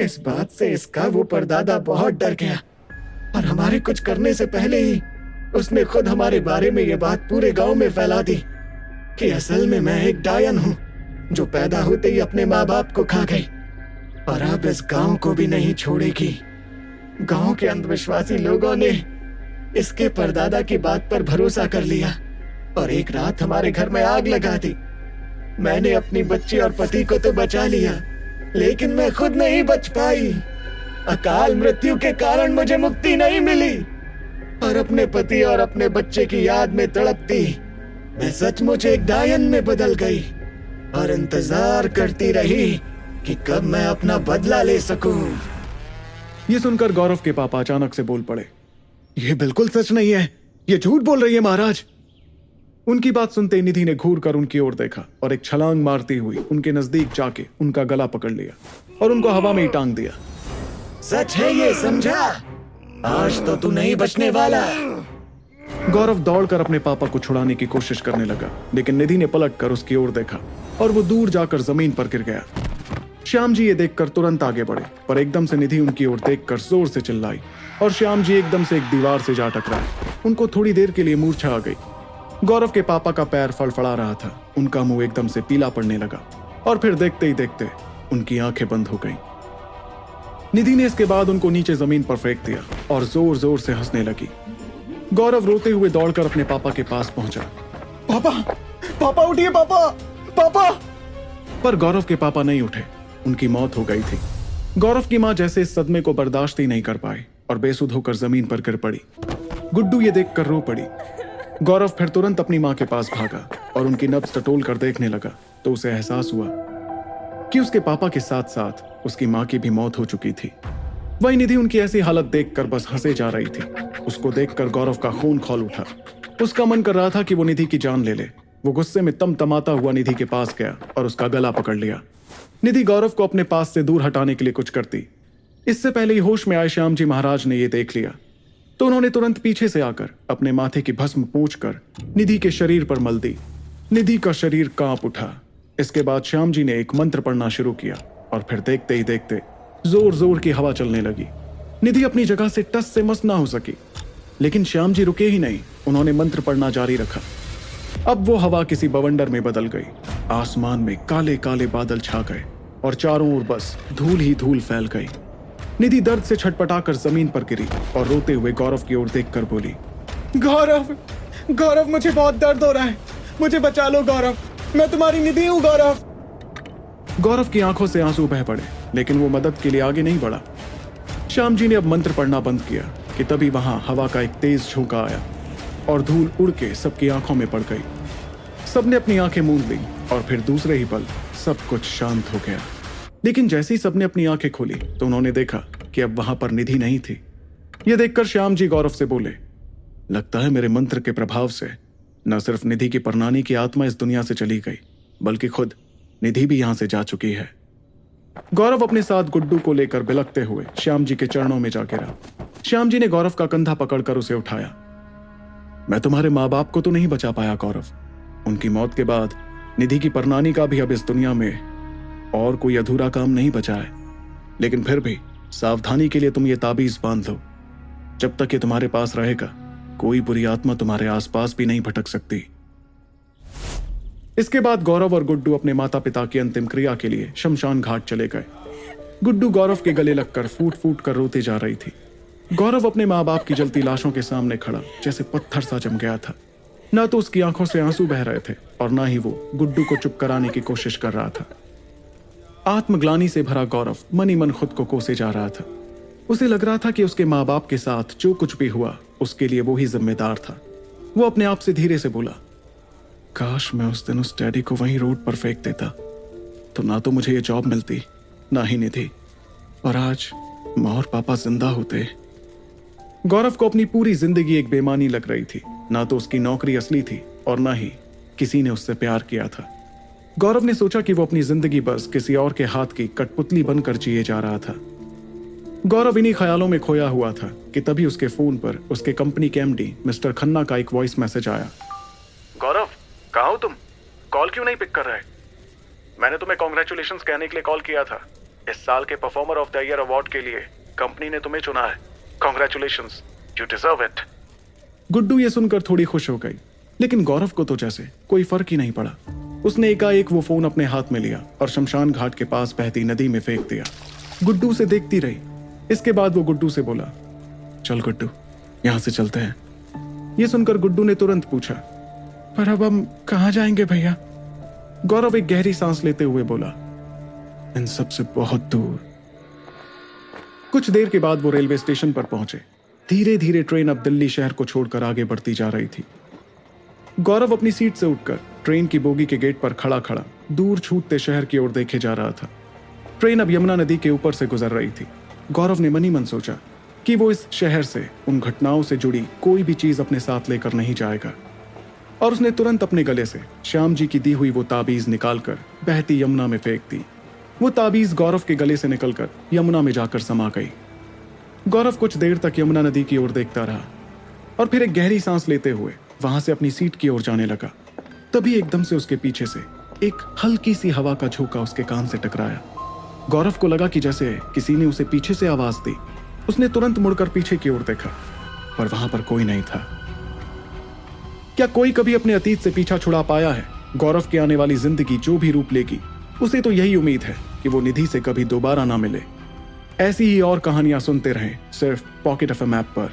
इस बात से इसका वो परदादा बहुत डर गया और हमारे कुछ करने से पहले ही उसने खुद हमारे बारे में ये बात पूरे गांव में फैला दी कि असल में मैं एक डायन हूँ जो पैदा होते ही अपने माँ बाप को खा गई और अब इस गांव को भी नहीं छोड़ेगी। गांव के अंधविश्वासी लोगों ने इसके परदादा की बात पर भरोसा कर लिया और एक रात हमारे घर में आग लगा दी। मैंने अपनी बच्ची और पति को तो बचा लिया, लेकिन मैं खुद नहीं बच पाई। अकाल मृत्यु के कारण मुझे मुक्ति नहीं मिली और अपने पति और अपने बच्चे की याद में तड़पती मैं सचमुच एक डायन में बदल गई और इंतजार करती रही कि कब मैं अपना बदला ले सकूं। ये सुनकर गौरव के पापा अचानक से बोल पड़े, ये बिल्कुल सच नहीं है, ये झूठ बोल रही है महाराज। उनकी बात सुनते ही निधि ने घूर कर उनकी ओर देखा और एक छलांग मारती हुई उनके नजदीक जाके उनका गला पकड़ लिया और उनको हवा में ही टांग दिया। सच है ये, समझा? आज तो तू नहीं बचने वाला। गौरव दौड़कर अपने पापा को छुड़ाने की कोशिश करने लगा, लेकिन निधि ने पलटकर उसकी ओर देखा और वो दूर जाकर जमीन पर गिर गया। श्याम जी ये देखकर तुरंत आगे बढ़े, पर एकदम से निधि उनकी ओर देखकर जोर से चिल्लाई और श्याम जी एकदम से एक दीवार से जा टकराए। उनको थोड़ी देर के लिए मूर्छा आ गई। गौरव के पापा का पैर फड़फड़ा रहा था, उनका मुंह एकदम से पीला पड़ने लगा और फिर देखते ही देखते उनकी आंखें बंद हो गईं। निधि ने इसके बाद उनको नीचे जमीन पर फेंक दिया और जोर जोर से हंसने लगी। गौरव रोते हुए दौड़कर अपने पापा के पास पहुंचा पापा, पापा उठिए पापा, पापा। पर गौरव के पापा नहीं उठे, उनकी मौत हो गई थी। गौरव की मां जैसे इस सदमे को बर्दाश्त ही नहीं कर पाई और बेसुध होकर जमीन पर गिर पड़ी। गुड्डू ये देखकर रो पड़ी। गौरव फिर तुरंत अपनी मां के पास भागा और उनकी नब्ज टटोल कर देखने लगा तो उसे एहसास हुआ कि उसके पापा के साथ साथ उसकी मां की भी मौत हो चुकी थी। वही निधि उनकी ऐसी हालत देखकर बस हंसे जा रही थी। उसको देखकर गौरव का खून खौल उठा। उसका मन कर रहा था कि वो निधि की जान ले ले। वो गुस्से में तमतमाता हुआ निधि के पास गया और उसका गला पकड़ लिया। निधि गौरव को अपने पास से दूर हटाने के लिए कुछ करती, इससे पहले ही होश में आए श्याम जी महाराज ने यह देख लिया तो उन्होंने तुरंत पीछे से आकर अपने माथे की भस्म पोंछकर निधि के शरीर पर मल दी। निधि का शरीर कांप उठा। इसके बाद श्याम जी ने एक मंत्र पढ़ना शुरू किया और फिर देखते ही देखते जोर जोर की हवा चलने लगी। निधि अपनी जगह से टस से मस ना हो सकी, लेकिन श्याम जी रुके ही नहीं। उन्होंने मंत्र पढ़ना जारी रखा। अब वो हवा किसी बवंडर में बदल गई। आसमान में काले काले बादल छा गए और चारों ओर बस धूल ही धूल फैल गई। निधि दर्द से छटपटाकर जमीन पर गिरी और रोते हुए गौरव की ओर देखकर बोली, गौरव, गौरव मुझे बहुत दर्द हो रहा है, मुझे बचा लो गौरव, मैं तुम्हारी निधि हूं गौरव। गौरव की आंखों से आंसू बह पड़े, लेकिन वो मदद के लिए आगे नहीं बढ़ा। श्याम जी ने अब मंत्र पढ़ना बंद किया कि तभी वहां हवा का एक तेज झोंका आया और धूल उड़ के सबकी आंखों में पड़ गई। सबने अपनी आंखें मूंद ली और फिर दूसरे ही पल सब कुछ शांत हो गया। लेकिन जैसे ही सबने अपनी आंखें खोली तो उन्होंने देखा कि अब वहां पर निधि नहीं थी। यह देखकर श्याम जी गौरव से बोले, लगता है मेरे मंत्र के प्रभाव से न सिर्फ निधि की परनानी की आत्मा इस दुनिया से चली गई, बल्कि खुद निधि भी यहां से जा चुकी है। गौरव अपने साथ गुड्डू को लेकर बिलखते हुए श्याम जी के चरणों में जा गिरा। श्याम जी ने गौरव का कंधा पकड़कर उसे उठाया। मैं तुम्हारे माँ बाप को तो नहीं बचा पाया गौरव। उनकी मौत के बाद निधि की परनानी का भी अब इस दुनिया में और कोई अधूरा काम नहीं बचा है, लेकिन फिर भी सावधानी के लिए तुम ये ताबीज बांध लो। जब तक ये तुम्हारे पास रहेगा कोई बुरी आत्मा तुम्हारे आसपास भी नहीं भटक सकती। इसके बाद गौरव और गुड्डू अपने माता पिता की अंतिम क्रिया के लिए शमशान घाट चले गए। गुड्डू गौरव के गले लगकर फूट फूट कर रोती जा रही थी। गौरव अपने माँ बाप की जलती लाशों के सामने खड़ा जैसे पत्थर सा जम गया था। ना तो उसकी आंखों से आंसू बह रहे थे और ना ही वो गुड्डू को चुप कराने की कोशिश कर रहा था। आत्मग्लानि से भरा गौरव मन ही मन खुद को कोसे जा रहा था। उसे लग रहा था कि उसके माँ बाप के साथ जो कुछ भी हुआ उसके लिए वो ही जिम्मेदार था। वो अपने आप से धीरे से बोला, काश मैं उस दिन उस डैडी को वहीं रोड पर फेंक देता तो ना तो मुझे ये जॉब मिलती ना ही निधि, और आज माँ और पापा जिंदा होते। गौरव को अपनी पूरी जिंदगी एक बेमानी लग रही थी। ना तो उसकी नौकरी असली थी और ना ही किसी ने उससे प्यार किया था। गौरव ने सोचा कि वो अपनी जिंदगी बस किसी और के हाथ की कठपुतली बनकर जिए जा रहा था। गौरव इन्हीं ख्यालों में खोया हुआ था कि तभी उसके फोन पर उसके कंपनी के एमडी मिस्टर खन्ना का एक वॉइस मैसेज आया। गौरव, कहाँ हो तुम? कॉल क्यों नहीं पिक कर रहे? मैंने तुम्हें कॉन्ग्रेचुलेशंस कहने के लिए कॉल किया था। इस साल के performer of the year award के लिए कंपनी ने तुम्हें चुना है। Congratulations, you deserve it. Guddu ये सुनकर थोड़ी खुश हो गई, लेकिन गौरव को तो जैसे कोई फर्क ही नहीं पड़ा। उसने एकाएक वो फोन अपने हाथ में लिया और शमशान घाट के पास बहती नदी में फेंक दिया। गुड्डू से देखती रही। इसके बाद वो गुड्डू से बोला, चल गुड्डू, यहां से चलते हैं। ये सुनकर गुड्डू ने तुरंत पूछा, पर अब हम कहां जाएंगे भैया? गौरव एक गहरी सांस लेते हुए बोला, इन सब से बहुत दूर। कुछ देर के बाद वो रेलवे स्टेशन पर पहुंचे। धीरे धीरे ट्रेन अब दिल्ली शहर को छोड़कर आगे बढ़ती जा रही थी। गौरव अपनी सीट से उठकर ट्रेन की बोगी के गेट पर खड़ा खड़ा दूर छूटते शहर की ओर देखे जा रहा था। ट्रेन अब यमुना नदी के ऊपर से गुजर रही थी। गौरव ने मन ही मन सोचा कि वो इस शहर से उन घटनाओं से जुड़ी कोई भी चीज अपने साथ लेकर नहीं जाएगा, और उसने तुरंत अपने गले से श्याम जी की दी हुई वो ताबीज निकालकर बहती यमुना में फेंक दी। वो ताबीज गौरव के गले से निकलकर यमुना में जाकर समा गई। गौरव कुछ देर तक यमुना नदी की ओर देखता रहा और फिर एक गहरी सांस लेते हुए वहां से अपनी सीट की ओर जाने लगा। तभी एकदम से उसके पीछे से एक हल्की सी हवा का झोंका उसके कान से टकराया। गौरव को लगा कि जैसे किसी ने उसे पीछे से आवाज दी। उसने तुरंत मुड़कर पीछे की ओर देखा, पर वहां पर कोई नहीं था। क्या कोई कभी अपने अतीत से पीछा छुड़ा पाया है? गौरव की आने वाली जिंदगी जो भी रूप लेगी, उसे तो यही उम्मीद है कि वो निधि से कभी दोबारा ना मिले। ऐसी ही और कहानियां सुनते रहें सिर्फ पॉकेट एफएम ऐप पर।